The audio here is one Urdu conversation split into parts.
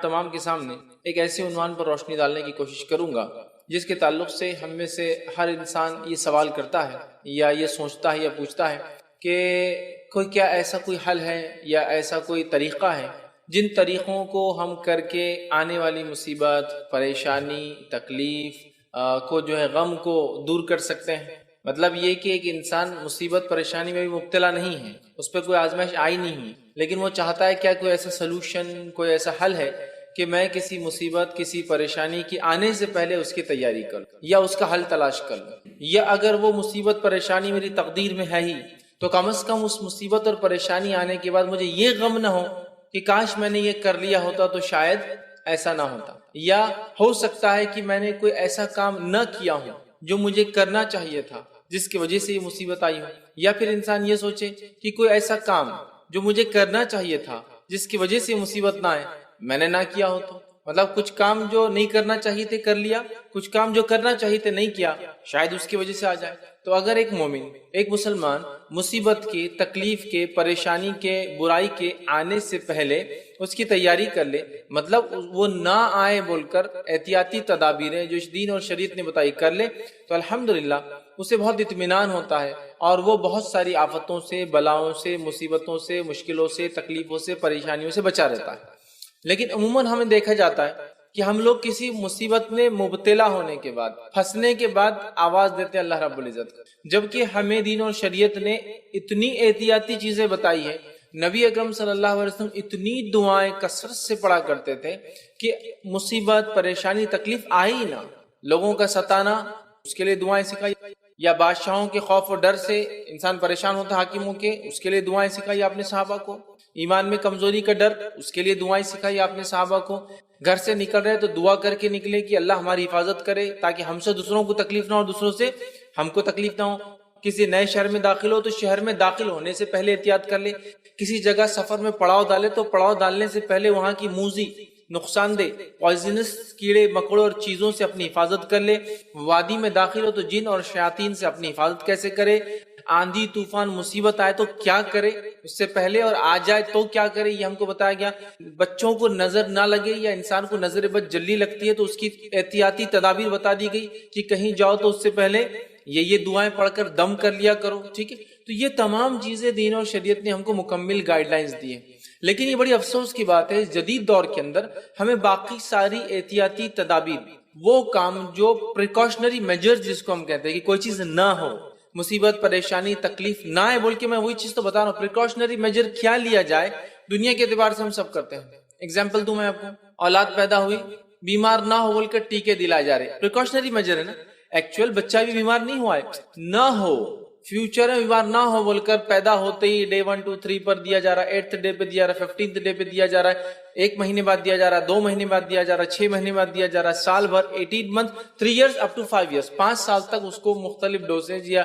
تمام کے سامنے ایک ایسے عنوان پر روشنی ڈالنے کی کوشش کروں گا جس کے تعلق سے ہم میں سے ہر انسان یہ سوال کرتا ہے یا یہ سوچتا ہے یا پوچھتا ہے کہ کیا ایسا کوئی حل ہے یا ایسا کوئی طریقہ ہے جن طریقوں کو ہم کر کے آنے والی مصیبت، پریشانی، تکلیف کو جو ہے غم کو دور کر سکتے ہیں۔ مطلب یہ کہ ایک انسان مصیبت پریشانی میں بھی مبتلا نہیں ہے، اس پہ کوئی آزمائش آئی نہیں ہے، لیکن وہ چاہتا ہے کیا کوئی ایسا سلوشن، کوئی ایسا حل ہے کہ میں کسی مصیبت، کسی پریشانی کی آنے سے پہلے اس کی تیاری کروں یا اس کا حل تلاش کروں، یا اگر وہ مصیبت پریشانی میری تقدیر میں ہے ہی تو کم از کم اس مصیبت اور پریشانی آنے کے بعد مجھے یہ غم نہ ہو کہ کاش میں نے یہ کر لیا ہوتا تو شاید ایسا نہ ہوتا، یا ہو سکتا ہے کہ میں نے کوئی ایسا کام نہ کیا ہو جو مجھے کرنا چاہیے تھا جس کی وجہ سے یہ مصیبت آئی ہو، یا پھر انسان یہ سوچے کہ کوئی ایسا کام جو مجھے کرنا چاہیے تھا جس کی وجہ سے یہ مصیبت نہ آئے میں نے نہ کیا ہو تو، مطلب کچھ کام جو نہیں کرنا چاہیے تھے کر لیا، کچھ کام جو کرنا چاہیے تھے نہیں کیا، شاید اس کی وجہ سے آ جائے۔ تو اگر ایک مومن، ایک مسلمان مصیبت کے، تکلیف کے، پریشانی کے، برائی کے آنے سے پہلے اس کی تیاری کر لے، مطلب وہ نہ آئے بول کر احتیاطی تدابیریں جو اس دین اور شریعت نے بتائی کر لے، تو الحمدللہ اسے بہت اطمینان ہوتا ہے اور وہ بہت ساری آفتوں سے، بلاؤں سے، مصیبتوں سے، مشکلوں سے، تکلیفوں سے، پریشانیوں سے بچا رہتا ہے۔ لیکن عموماً ہمیں دیکھا جاتا ہے کہ ہم لوگ کسی مصیبت میں مبتلا ہونے کے بعد، پھنسنے کے بعد آواز دیتے ہیں اللہ رب العزت، جبکہ ہمیں دین اور شریعت نے اتنی احتیاطی چیزیں بتائی ہے۔ نبی اکرم صلی اللہ علیہ وسلم اتنی دعائیں کثرت سے پڑھا کرتے تھے کہ مصیبت، پریشانی، تکلیف آئی نہ، لوگوں کا ستانا اس کے لیے دعائیں سکھائی، یا بادشاہوں کے خوف و ڈر سے انسان پریشان ہوتا حاکموں کے، اس کے لیے دعائیں سکھائی آپ نے صحابہ کو، ایمان میں کمزوری کا ڈر، اس کے لیے دعائیں سکھائی آپ نے صحابہ کو، گھر سے نکل رہے تو دعا کر کے نکلے کہ اللہ ہماری حفاظت کرے تاکہ ہم سے دوسروں کو تکلیف نہ ہو، دوسروں سے ہم کو تکلیف نہ ہو۔ کسی نئے شہر میں داخل ہو تو شہر میں داخل ہونے سے پہلے احتیاط کر لے، کسی جگہ سفر میں پڑاؤ ڈالے تو پڑاؤ ڈالنے سے پہلے وہاں کی موذی، نقصان دہ، پوائزنس کیڑے مکوڑوں اور چیزوں سے اپنی حفاظت کر لے۔ وادی میں داخل ہو تو جن اور شیاطین سے اپنی حفاظت کیسے کرے، آندھی طوفان مصیبت آئے تو کیا کرے اس سے پہلے، اور آ جائے تو کیا کرے، یہ ہم کو بتایا گیا۔ بچوں کو نظر نہ لگے یا انسان کو نظر بد جلدی لگتی ہے تو اس کی احتیاطی تدابیر بتا دی گئی کہ کہیں جاؤ تو اس سے پہلے یہ دعائیں پڑھ کر دم کر لیا کرو، ٹھیک ہے۔ تو یہ تمام چیزیں دین اور شریعت نے ہم کو مکمل گائیڈ لائنز دی ہیں، لیکن یہ بڑی افسوس کی بات ہے جدید دور کے اندر ہمیں باقی ساری احتیاطی تدابیر، وہ کام جو پریکاشنری میجرز جس کو ہم کہتے ہیں کہ کوئی چیز نہ ہو، مصیبت، پریشانی، تکلیف نہ آئے بول کے میں وہی چیز تو بتا رہا ہوں، پریکاشنری میجر کیا لیا جائے دنیا کے اعتبار سے ہم سب کرتے ہیں۔ اگزامپل دوں میں آپ کو، اولاد پیدا ہوئی، بیمار نہ ہو بول کر ٹیکے دلائے جا رہے، پریکاشنری میجر ہے نا، ایکچوئل بچہ بھی بیمار نہیں ہوا ہے، نہ ہو فیوچر میں بیمار نہ ہو بول کر پیدا ہوتے ہی ڈے 1 2 3 پر دیا جا رہا ہے، 8th ڈے پہ دیا رہا ہے، 15th ڈے پہ دیا جا رہا ہے، 1 مہینے بعد دیا جا رہا ہے، 2 مہینے بعد دیا جا رہا ہے، 6 مہینے بعد دیا جا رہا ہے، سال بھر، 18 month, 3 years up to 5 years, 5 سال تک اس کو مختلف ڈوزیج یا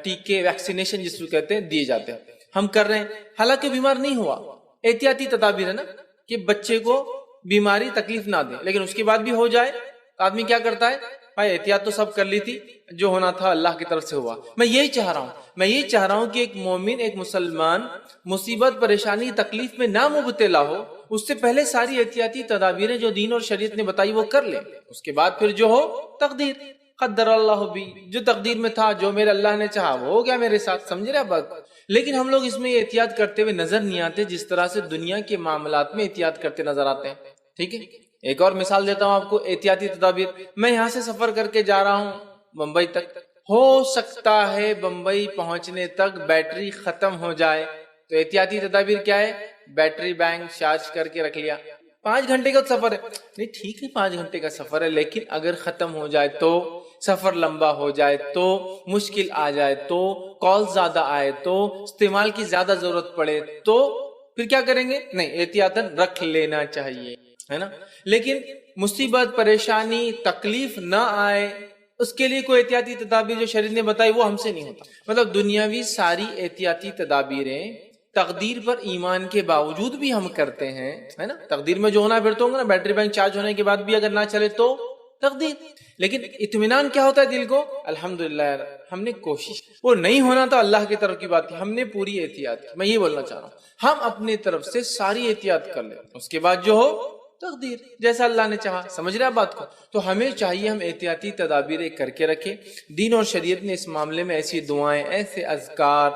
ٹیکے، ویکسینیشن جس کو کہتے ہیں دیے جاتے ہیں، ہم کر رہے ہیں، حالانکہ بیمار نہیں ہوا، احتیاطی تدابیر ہے نا کہ بچے کو بیماری تکلیف نہ دے، لیکن اس کے بعد بھی ہو جائے آدمی کیا کرتا ہے، بھائی احتیاط تو سب کر لی تھی، جو ہونا تھا اللہ کی طرف سے ہوا۔ میں یہی چاہ رہا ہوں کہ ایک مومن، ایک مسلمان مصیبت، پریشانی، تکلیف میں نہ مبتلا ہو، اس سے پہلے ساری احتیاطی تدابیریں جو دین اور شریعت نے بتائی وہ کر لے، اس کے بعد پھر جو ہو تقدیر، قدر اللہ بھی، جو تقدیر میں تھا، جو میرے اللہ نے چاہا وہ ہو گیا میرے ساتھ، سمجھ رہے بات۔ لیکن ہم لوگ اس میں احتیاط کرتے ہوئے نظر نہیں آتے جس طرح سے دنیا کے معاملات میں احتیاط کرتے نظر آتے ہیں، ٹھیک ہے۔ ایک اور مثال دیتا ہوں آپ کو احتیاطی تدابیر۔ میں یہاں سے سفر کر کے جا رہا ہوں بمبئی تک، ہو سکتا ہے بمبئی پہنچنے تک بیٹری ختم ہو جائے، تو احتیاطی تدابیر کیا ہے، بیٹری بینک چارج کر کے رکھ لیا۔ 5 گھنٹے کا سفر ہے، نہیں ٹھیک ہے 5 گھنٹے کا سفر ہے، لیکن اگر ختم ہو جائے تو، سفر لمبا ہو جائے تو، مشکل آ جائے تو، کال زیادہ آئے تو، استعمال کی زیادہ ضرورت پڑے تو پھر کیا کریں گے، نہیں احتیاطاً رکھ لینا چاہیے، ہے نا۔ لیکن مصیبت، پریشانی، تکلیف نہ آئے اس کے لیے کوئی احتیاطی تدابیر جو شریعت نے بتائی وہ ہم سے نہیں ہوتا۔ مطلب دنیاوی ساری احتیاطی تدابیریں تقدیر پر ایمان کے باوجود بھی ہم کرتے ہیں، ہے نا۔ تقدیر میں جو ہونا پھر تو ہوگا نا، بیٹری بینک چارج ہونے کے بعد بھی اگر نہ چلے تو تقدیر، لیکن اطمینان کیا ہوتا ہے دل کو، الحمدللہ ہم نے کوشش، وہ نہیں ہونا تو اللہ کی طرف کی بات ہے، ہم نے پوری احتیاط کی۔ میں یہ بولنا چاہ رہا ہوں ہم اپنے طرف سے ساری احتیاط کر لیں، اس کے بعد جو ہو تقدیر، جیسا اللہ نے چاہا. سمجھ رہے آپ بات کو؟ تو ہمیں چاہیے ہم احتیاطی تدابیر کر کے رکھیں. دین اور شریعت نے اس معاملے میں ایسی دعائیں، ایسے اذکار،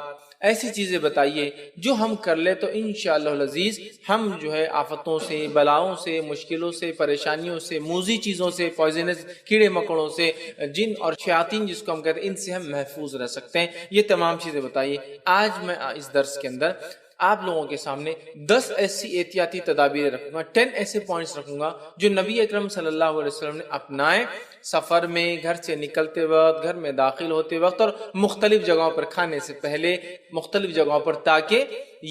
ایسی چیزیں بتائیے جو ہم کر لیں تو انشاءاللہ العزیز ہم جو ہے آفتوں سے، بلاؤں سے، مشکلوں سے، پریشانیوں سے، موذی چیزوں سے، پوائزنس کیڑے مکوڑوں سے، جن اور شیاطین جس کو ہم کہتے ہیں، ان سے ہم محفوظ رہ سکتے ہیں. یہ تمام چیزیں بتائیے. آج میں اس درس کے اندر آپ لوگوں کے سامنے 10 ایسی احتیاطی تدابیر رکھوں گا، 10 ایسے پوائنٹس رکھوں گا جو نبی اکرم صلی اللہ علیہ وسلم نے اپنائے سفر میں، گھر سے نکلتے وقت، گھر میں داخل ہوتے وقت، اور مختلف جگہوں پر کھانے سے پہلے، مختلف جگہوں پر، تاکہ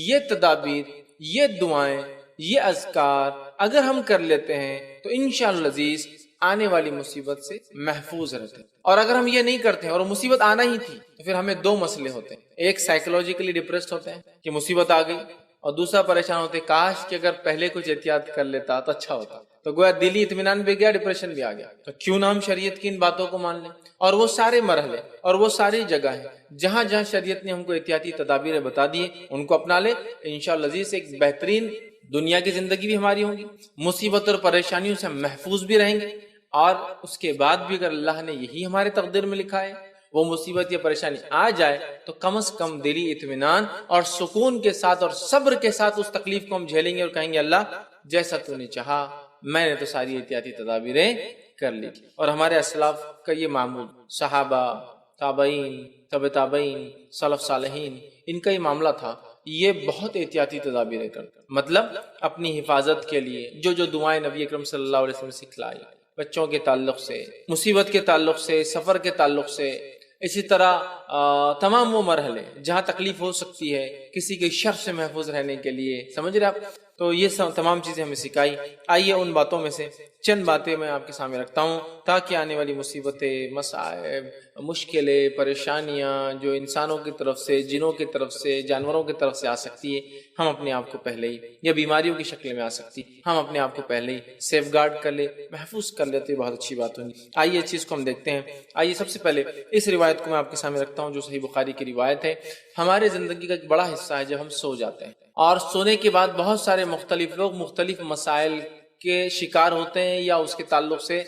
یہ تدابیر، یہ دعائیں، یہ اذکار اگر ہم کر لیتے ہیں تو انشاءاللہ العزیز آنے والی مصیبت سے محفوظ رہتے ہیں. اور اگر ہم یہ نہیں کرتے ہیں اور مصیبت آنا ہی تھی تو پھر ہمیں دو مسئلے ہوتے ہیں. ایک سائیکولوجیکلی ڈپریسڈ ہوتے ہیں کہ مصیبت آ گئی، اور دوسرا پریشان ہوتے ہیں کاش کہ اگر پہلے کچھ احتیاط کر لیتا تو اچھا ہوتا. تو گویا دلی اطمینان بھی گیا، ڈپریشن بھی آ گیا. تو کیوں نہ ہم شریعت کی ان باتوں کو مان لیں، اور وہ سارے مرحلے اور وہ ساری جگہ ہیں جہاں جہاں شریعت نے ہم کو احتیاطی تدابیر بتا دیے ان کو اپنا لے. انشاءاللہ عزیز ایک بہترین دنیا کی زندگی بھی ہماری ہوگی، مصیبت اور پریشانیوں سے ہم محفوظ بھی رہیں گے، اور اس کے بعد بھی اگر اللہ نے یہی ہمارے تقدیر میں لکھا ہے وہ مصیبت یا پریشانی آ جائے تو کم از کم دلی اطمینان اور سکون کے ساتھ اور صبر کے ساتھ اس تکلیف کو ہم جھیلیں گے اور کہیں گے اللہ جیسا تو نے چاہا، میں نے تو ساری احتیاطی تدابیریں کر لی. اور ہمارے اسلاف کا یہ معمول، صحابہ، تابعین، تبع تابعین، سلف صالحین، ان کا یہ معاملہ تھا. یہ بہت احتیاطی تدابیریں کرتے، مطلب اپنی حفاظت کے لیے جو جو دعائیں نبی اکرم صلی اللہ علیہ وسلم نے سکھلائی، بچوں کے تعلق سے، مصیبت کے تعلق سے، سفر کے تعلق سے، اسی طرح تمام وہ مرحلے جہاں تکلیف ہو سکتی ہے کسی کے شر سے محفوظ رہنے کے لیے. سمجھ رہے آپ؟ تو یہ تمام چیزیں ہمیں سکھائی. آئیے ان باتوں میں سے چند باتیں میں آپ کے سامنے رکھتا ہوں تاکہ آنے والی مصیبتیں، مصائب، مشکلیں، پریشانیاں جو انسانوں کی طرف سے، جنوں کی طرف سے، جانوروں کی طرف سے آ سکتی ہے، ہم اپنے آپ کو پہلے ہی، یا بیماریوں کی شکل میں آ سکتی، ہم اپنے آپ کو پہلے ہی سیف گارڈ کر لے، محفوظ کر لیتے، بہت اچھی بات ہوگی. آئیے اس چیز کو ہم دیکھتے ہیں. آئیے سب سے پہلے اس روایت کو میں آپ کے سامنے رکھتا ہوں جو صحیح بخاری کی روایت ہے. ہمارے زندگی کا ایک بڑا حصہ ہے جب ہم سو جاتے ہیں، اور سونے کے بعد بہت سارے مختلف لوگ مختلف مسائل کے شکار ہوتے ہیں یا اس کے تعلق سے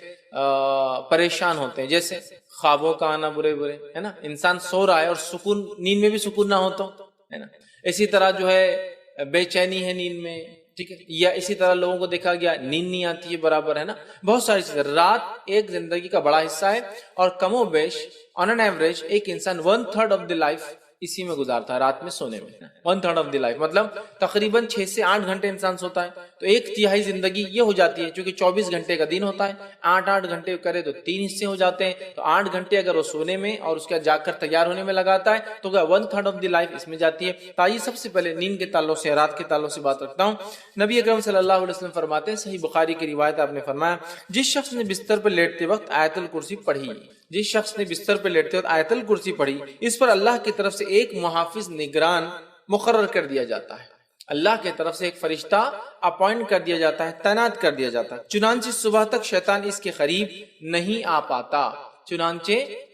پریشان ہوتے ہیں، جیسے خوابوں کا آنا برے برے، ہے نا، انسان سو رہا ہے اور سکون، نیند میں بھی سکون نہ ہو تو، ہے نا. اسی طرح جو ہے بے چینی ہے نیند میں، ٹھیک ہے، یا اسی طرح لوگوں کو دیکھا گیا نیند نہیں آتی ہے برابر، ہے نا. بہت ساری چیزیں. رات ایک زندگی کا بڑا حصہ ہے، اور کم و بیش آن این ایوریج ایک انسان 1/3 آف دی لائف اسی میں گزارتا ہے، رات میں سونے میں. 1/3 آف دی لائف مطلب تقریباً 6 سے 8 گھنٹے انسان سوتا ہے. تو 1/3 زندگی یہ ہو جاتی ہے، چونکہ 24 گھنٹے کا دن ہوتا ہے، 8 گھنٹے کرے تو 3 حصے ہو جاتے ہیں. تو 8 گھنٹے اگر وہ سونے میں اور اس کا جاگ کر تیار ہونے میں لگاتا ہے تو 1/3 آف دی لائف اس میں جاتی ہے. تو آئیے سب سے پہلے نیند کے تعلق سے، رات کے تعلق سے بات رکھتا ہوں. نبی اکرم صلی اللہ علیہ وسلم فرماتے ہیں، صحیح بخاری کی روایت، آپ نے فرمایا جس شخص نے بستر پر لیٹتے وقت آیت الکرسی پڑھی، جس شخص نے بستر پر لیٹتے وقت آیت الکرسی پڑھی، اس پر اللہ کی طرف سے ایک محافظ نگران مقرر کر دیا جاتا ہے. اللہ کی طرف سے ایک فرشتہ اپوائنٹ کر دیا جاتا ہے، تعینات کر دیا جاتا ہے. چنانچہ صبح تک شیطان اس کے قریب نہیں آ پاتا، چنانچہ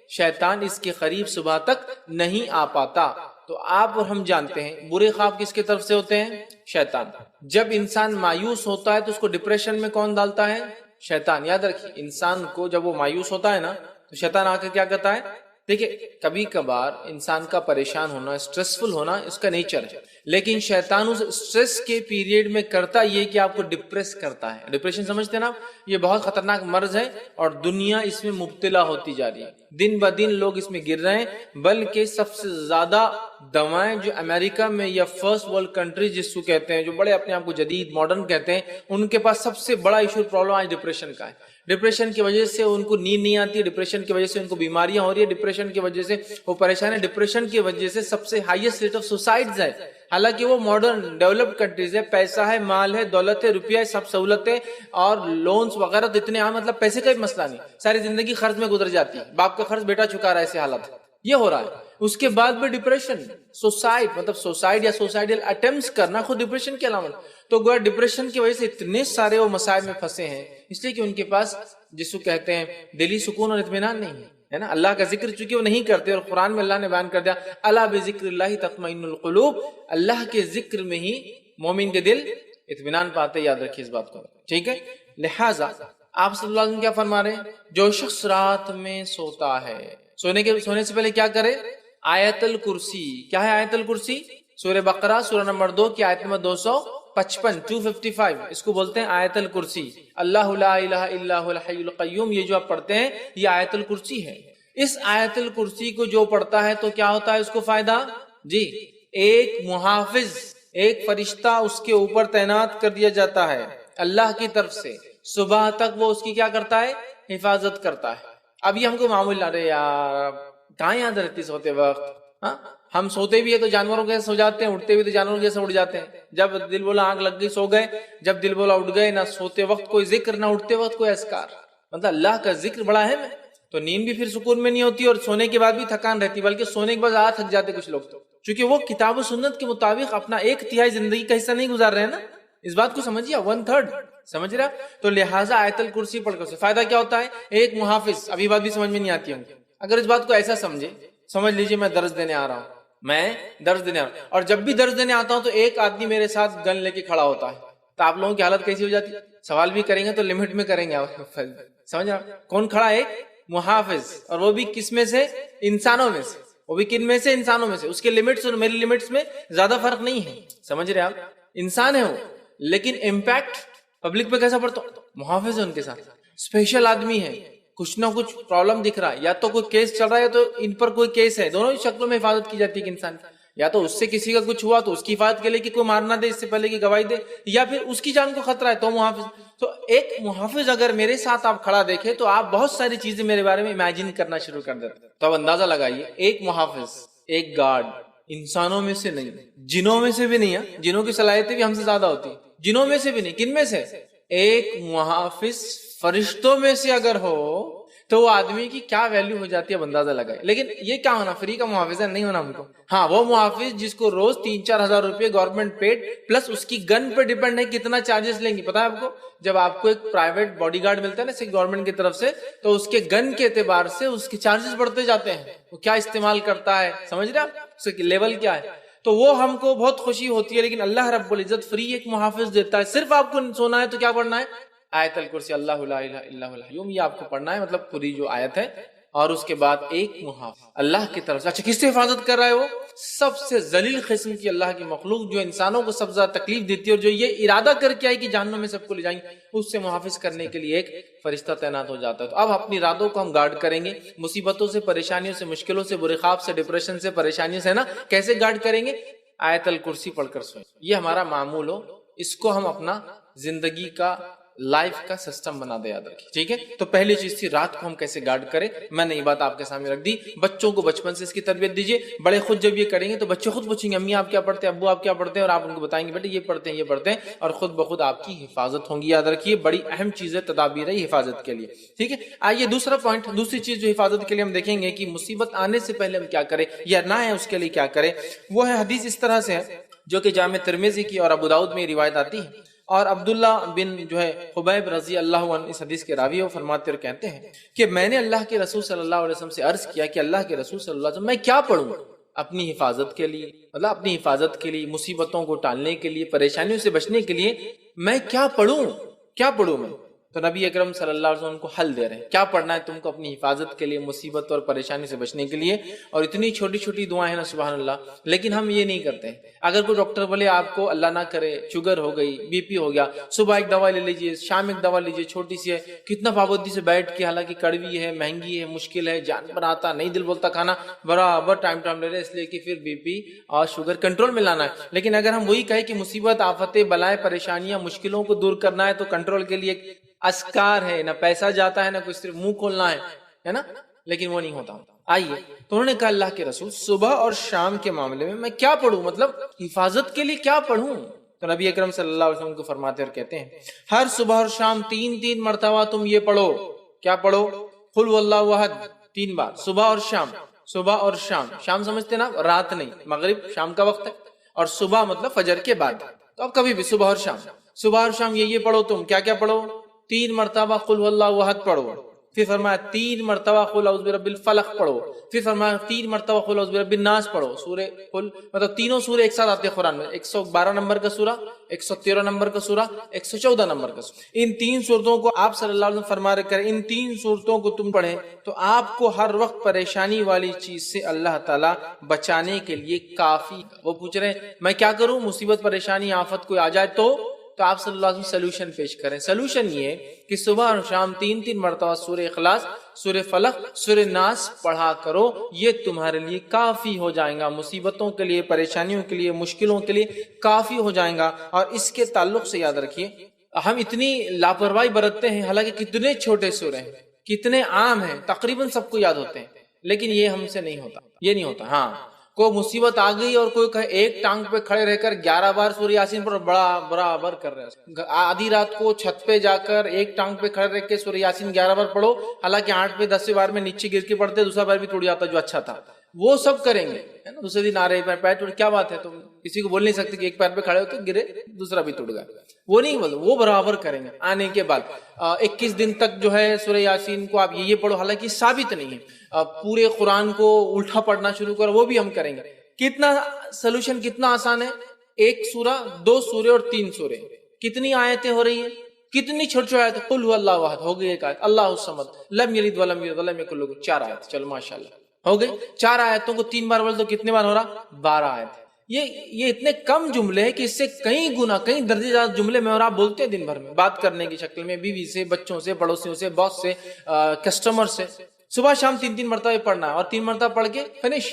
شیطان اس کے قریب صبح تک نہیں آ پاتا. تو آپ اور ہم جانتے ہیں برے خواب کس کی طرف سے ہوتے ہیں؟ شیطان. جب انسان مایوس ہوتا ہے تو اس کو ڈپریشن میں کون ڈالتا ہے؟ شیطان. یاد رکھیے، انسان کو جب وہ مایوس ہوتا ہے نا تو شیطان آ کے کیا کرتا ہے؟ دیکھیں، کبھی کبھار انسان کا پریشان ہونا، اسٹریسفل ہونا اس کا نیچر ہے، لیکن شیطان اس اسٹریس کے پیریڈ میں کرتا یہ کہ آپ کو ڈپریس کرتا ہے. ڈپریشن سمجھتے ہیں نا، یہ بہت خطرناک مرض ہے اور دنیا اس میں مبتلا ہوتی جا رہی ہے. دن بہ دن لوگ اس میں گر رہے ہیں، بلکہ سب سے زیادہ دوائیں جو امریکہ میں یا فرسٹ ورلڈ کنٹری جس کو کہتے ہیں، جو بڑے اپنے آپ کو جدید ماڈرن کہتے ہیں، ان کے پاس سب سے بڑا ایشو پرابلم آج ڈپریشن کا ہے. ڈپریشن کی وجہ سے ان کو نیند نہیں آتی، ڈپریشن کی وجہ سے ان کو بیماریاں ہو رہی ہے، ڈپریشن کی وجہ سے وہ پریشان ہے، ڈپریشن کی وجہ سے سب سے ہائیسٹ ریٹ آف سوسائڈز ہے. حالانکہ وہ ماڈرن ڈیولپڈ کنٹریز ہے، پیسہ ہے، مال ہے، دولت ہے، روپیہ ہے، سب سہولتیں اور لونز وغیرہ تو اتنے عام، مطلب پیسے کا بھی مسئلہ نہیں، ساری زندگی خرچ میں گزر جاتی ہے، باپ کا خرچ بیٹا چکا رہا ہے، ایسے حالت یہ ہو رہا ہے. اس کے بعد بھی ڈپریشن، سوسائڈ مطلب سوسائڈ یا سوسائڈل اٹیمپٹس کرنا خود ڈپریشن کی علامت. تو گویا ڈپریشن کی وجہ سے اتنے سارے وہ مسائل میں پھنسے ہیں، اس لیے کہ ان کے پاس جس کو کہتے ہیں دلی سکون اور اطمینان نہیں ہے نا. اللہ کا ذکر چونکہ وہ نہیں کرتے، اور قرآن میں اللہ نے بیان کر دیا الا بذکر اللہ تطمئن القلوب، اللہ کے ذکر میں ہی مومن کے دل اطمینان پاتے ہیں. یاد رکھیے اس بات کو, ٹھیک ہے. لہٰذا آپ صلی اللہ علیہ وسلم کیا فرما رہے ہیں, جو شخص رات میں سوتا ہے, سونے سے پہلے کیا کرے, آیت الکرسی. کیا ہے آیت الکرسی؟ سورہ بقرہ سورہ نمبر 2 کی آیت نمبر 255 اس کو بولتے ہیں آیت الکرسی. اللہ لا الہ الا هو الحی القیوم, یہ جو آپ پڑھتے ہیں یہ آیت الکرسی ہے. اس آیت الکرسی کو جو پڑھتا ہے تو کیا ہوتا ہے اس کو فائدہ جی, ایک محافظ, ایک فرشتہ اس کے اوپر تعینات کر دیا جاتا ہے اللہ کی طرف سے, صبح تک وہ اس کی کیا کرتا ہے, حفاظت کرتا ہے. اب یہ ہم کو معمول لا رہے یار, کہاں یاد رہتی سوتے وقت, ہاں ہم سوتے بھی ہے تو جانوروں کے سو جاتے ہیں, اٹھتے بھی تو جانوروں جیسے اٹھ جاتے ہیں. جب دل بولا آنکھ لگ گئی سو گئے, جب دل بولا اٹھ گئے, نہ سوتے وقت کوئی ذکر نہ اٹھتے وقت کوئی اذکار, مطلب اللہ کا ذکر بڑا اہم ہے. تو نیند بھی پھر سکون میں نہیں ہوتی اور سونے کے بعد بھی تھکان رہتی, بلکہ سونے کے بعد زیادہ تھک جاتے کچھ لوگ تو, چونکہ وہ کتاب و سنت کے مطابق اپنا 1/3 زندگی کا حصہ نہیں گزار رہے ہیں نا. اس بات کو سمجھیے, 1/3 سمجھ رہا. تو لہٰذا آیت الکرسی پڑھ کر فائدہ کیا ہوتا ہے, ایک محافظ. ابھی بات بھی سمجھ میں نہیں آتی ہوں, اگر اس بات کو ایسا سمجھ لیجئے میں درس دینے آ رہا ہوں, اور جب بھی درس دینے آتا ہوں تو ایک آدمی میرے ساتھ گن لے کے کھڑا ہوتا ہے, تو آپ لوگوں کی حالت کیسی ہو جاتی ہے؟ سوال بھی کریں گے تو لمٹ میں کریں گے. سمجھ رہا, کون کھڑا ہے؟ ایک محافظ, اور وہ بھی کس میں سے, انسانوں میں سے. وہ بھی کن میں سے, انسانوں میں سے. اس کے لمٹس اور میری لمٹس میں زیادہ فرق نہیں ہے, سمجھ رہے آپ. انسان ہے وہ, لیکن امپیکٹ پبلک پہ کیسا پڑتا؟ محافظ ہے ان کے ساتھ, اسپیشل آدمی ہے, کچھ نہ کچھ پرابلم دکھ رہا ہے, یا تو کوئی کیس چل رہا ہے تو ان پر کوئی کیس ہے, دونوں ہی شکلوں میں حفاظت کی جاتی ہے انسان کی. یا تو اس سے کسی کا کچھ ہوا تو اس کی حفاظت کے لیے کہ کوئی مارنا دے اس سے پہلے کی گواہی دے, یا پھر اس کی جان کو خطرہ ہے تو محافظ. تو ایک محافظ اگر میرے ساتھ آپ کھڑا دیکھیں تو آپ بہت ساری چیزیں میرے بارے میں امیجن کرنا شروع کر دیتے. تو اب اندازہ لگائیے, ایک محافظ, ایک گارڈ, انسانوں میں سے نہیں, جنوں میں سے بھی نہیں ہے, جنوں کی صلاحیتیں بھی ہم سے زیادہ ہوتی ہیں, جنوں میں سے بھی نہیں, کن میں سے, ایک محافظ فرشتوں میں سے اگر ہو تو وہ آدمی کی کیا ویلیو ہو جاتی ہے اندازہ لگائے. لیکن یہ کیا ہونا, فری کا محافظ ہے نہیں ہونا ہم کو. ہاں وہ محافظ جس کو روز 3-4 ہزار روپے گورنمنٹ پیڈ پلس اس کی گن پہ ڈیپینڈ ہے کتنا چارجز لیں گی. پتا ہے آپ کو, جب آپ کو ایک پرائیویٹ باڈی گارڈ ملتا ہے نا گورنمنٹ کی طرف سے, تو اس کے گن کے اعتبار سے اس کے چارجز بڑھتے جاتے ہیں. وہ کیا استعمال کرتا ہے, سمجھ رہے آپ, اس کا لیول کیا ہے. تو وہ ہم کو بہت خوشی ہوتی ہے, لیکن اللہ رب العزت فری ایک محافظ دیتا ہے. صرف آپ کو سونا ہے تو کیا پڑھنا ہے, آیت الکرسی, اللہ لا الہ الا هو الحیوم, یہ آپ کو پڑھنا ہے, مطلب پوری جو آیت ہے, اور اس کے بعد ایک محافظ اللہ کی طرف سے. اچھا کس سے حفاظت کر رہا ہے وہ, سب سے ذلیل قسم کی اللہ کی مخلوق جو انسانوں کو سب سے زیادہ تکلیف دیتی ہے اور جو یہ ارادہ کر کے آئی کہ جہنم میں سب کو لے جائیں گے, اس سے محافظ کرنے کے لیے ایک فرشتہ تعینات ہو جاتا ہے. تو اب اپنی ارادوں کو ہم گارڈ کریں گے, مصیبتوں سے, پریشانیوں سے, مشکلوں سے, برے خواب سے, ڈپریشن سے, پریشانیوں سے, نا کیسے گارڈ کریں گے, آیت الکرسی پڑھ کر سوئیں. یہ ہمارا معمول ہو, اس کو ہم اپنا زندگی کا, لائف کا سسٹم بنا دے, یاد رکھیں, ٹھیک ہے. تو پہلی چیز تھی رات کو ہم کیسے گارڈ کریں. میں نے یہ بات آپ کے سامنے رکھ دی. بچوں کو بچپن سے اس کی تربیت دیجیے. بڑے خود جب یہ کریں گے تو بچے خود پوچھیں گے امی آپ کیا پڑھتے ہیں, ابو آپ کیا پڑھتے ہیں, اور آپ ان کو بتائیں گے بیٹے یہ پڑھتے ہیں, یہ پڑھتے ہیں, اور خود بخود آپ کی حفاظت ہوں گی. یاد رکھیے بڑی اہم چیز ہے تدابیر ہے حفاظت کے لیے, ٹھیک ہے. آئیے دوسرا پوائنٹ, دوسری چیز جو حفاظت کے لیے ہم دیکھیں گے کہ مصیبت آنے سے پہلے ہم کیا کریں یا نہ ہے اس کے لیے کیا کریں, وہ ہے حدیث اس طرح سے ہے جو کہ جامع ترمذی کی اور ابو داؤد میں روایت آتی ہے. اور عبداللہ بن جو ہے حبیب رضی اللہ عنہ اس حدیث کے راوی, وہ فرماتے اور کہتے ہیں کہ میں نے اللہ کے رسول صلی اللہ علیہ وسلم سے عرض کیا کہ اللہ کے رسول صلی اللہ علیہ وسلم میں کیا پڑھوں اپنی حفاظت کے لیے, مطلب اپنی حفاظت کے لیے, مصیبتوں کو ٹالنے کے لیے, پریشانیوں سے بچنے کے لیے میں کیا پڑھوں میں. تو نبی اکرم صلی اللہ علیہ وسلم کو حل دے رہے ہیں, کیا پڑھنا ہے تم کو اپنی حفاظت کے لیے, مصیبت اور پریشانی سے بچنے کے لیے. اور اتنی چھوٹی چھوٹی دعائیں ہیں نا سبحان اللہ, لیکن ہم یہ نہیں کرتے. اگر کوئی ڈاکٹر بولے آپ کو اللہ نہ کرے شوگر ہو گئی, بی پی ہو گیا, صبح ایک دوا لے لیجیے, شام ایک دوا لیجیے, چھوٹی سی ہے, کتنا پابندی سے بیٹھ کے, حالانکہ کڑوی ہے, مہنگی ہے, مشکل ہے, جان پر آتا نہیں, دل بولتا کھانا, برابر ٹائم لے رہے, اس لیے کہ پھر بی پی اور شوگر کنٹرول میں لانا ہے. لیکن اگر ہم وہی کہیں کہ مصیبت, آفتیں, بلائیں, پریشانیاں, مشکلوں کو دور کرنا ہے تو کنٹرول کے لیے اذکار ہے, نہ پیسہ جاتا ہے, نہ کوئی صرف منہ کھولنا ہے نا, لیکن وہ نہیں ہوتا. آئیے تو انہوں نے کہا اللہ کے رسول صبح اور شام کے معاملے میں کیا پڑھوں, مطلب حفاظت کے لیے کیا پڑھوں. تو نبی اکرم صلی اللہ علیہ وسلم کو فرماتے اور کہتے ہیں ہر صبح اور شام 3 مرتبہ تم یہ پڑھو. کیا پڑھو, قل واللہ احد 3 بار, صبح اور شام. شام سمجھتے نا, رات نہیں, مغرب شام کا وقت ہے, اور صبح مطلب فجر کے بعد. تو اب کبھی بھی صبح اور شام یہ پڑھو تم. کیا پڑھو, 3 مرتبہ قل واللہ احد پڑھو, پھر فرمایا 3 مرتبہ قل اعوذ برب الفلق پڑھو، پھر فرمایا 3 مرتبہ قل اعوذ برب الناس پڑھو. سورہ قل مطلب تینوں سورے ایک ساتھ آتے ہیں قرآن میں، 112 نمبر کا سورہ، 113 نمبر کا سورہ، 114 نمبر کا سورہ. ان 3 صورتوں کو آپ صلی اللہ علیہ وسلم فرما رہے کریں، ان 3 صورتوں کو تم پڑھیں تو آپ کو ہر وقت پریشانی والی چیز سے اللہ تعالیٰ بچانے کے لیے کافی. وہ پوچھ رہے ہیں میں کیا کروں، مصیبت پریشانی آفت کوئی آ جائے تو آپ صلی اللہ علیہ وسلم سلوشن پیش کریں. سلوشن یہ کہ صبح اور شام 3 مرتبہ سورہ اخلاص، سورہ فلق، سورہ ناس پڑھا کرو، یہ تمہارے لیے کافی ہو جائیں گا، مصیبتوں کے لیے، پریشانیوں کے لیے، مشکلوں کے لیے کافی ہو جائیں گا. اور اس کے تعلق سے یاد رکھیے ہم اتنی لاپرواہی برتتے ہیں، حالانکہ کتنے چھوٹے سورے ہیں، کتنے عام ہیں، تقریباً سب کو یاد ہوتے ہیں، لیکن یہ ہم سے نہیں ہوتا، یہ نہیں ہوتا. ہاں کوئی مصیبت آ گئی اور کوئی کہے ایک ٹانگ پہ کھڑے رہ کر 11 بار سورہ یاسین پر برابر کر رہے ہیں. آدھی رات کو چھت پہ جا کر ایک ٹانگ پہ کھڑے رہ کے سورہ یاسین 11 بار پڑھو، حالانکہ 8 پہ 10 بار میں نیچے گر کے پڑھتے، دوسرا بار بھی ٹوٹ جاتا جو اچھا تھا. وہ سب کریں گے دوسرے دن آ رہے پیر ٹوٹ، کیا بات ہے، تم کسی کو بول نہیں سکتے کہ ایک پیر پہ کھڑے ہوتے گرے دوسرا بھی ٹوٹ گیا. وہ نہیں بولتے، وہ برابر کریں گے. آنے کے بعد 21 دن تک جو ہے سورہ یاسین کو آپ یہ پڑھو، حالانکہ ثابت نہیں ہے. پورے قرآن کو الٹا پڑھنا شروع کرو، وہ بھی ہم کریں گے. کتنا سلوشن کتنا آسان ہے، 1 سورہ 2 سورے اور 3 سورے، کتنی آیتیں ہو رہی ہیں، کتنی چھوٹی چھوٹی آیتیں. قل هو اللہ احد ہو گئی ایک آیت، اللہ الصمد لم یلد ولم یولد ولم یکن له 4 آیت. چلو ماشاءاللہ ہو گئی. 4 آیتوں کو 3 بار بول تو کتنے بار ہو رہا، 12 آیت. یہ اتنے کم جملے ہیں کہ اس سے کئی گنا، کئی درجے زیادہ جملے میں اور آپ بولتے ہیں دن بھر میں، بات کرنے کی شکل میں، بیوی سے، بچوں سے، پڑوسیوں سے، باس سے، کسٹمر سے. صبح شام 3 مرتبہ پڑھنا ہے اور 3 مرتبہ پڑھ کے فنش،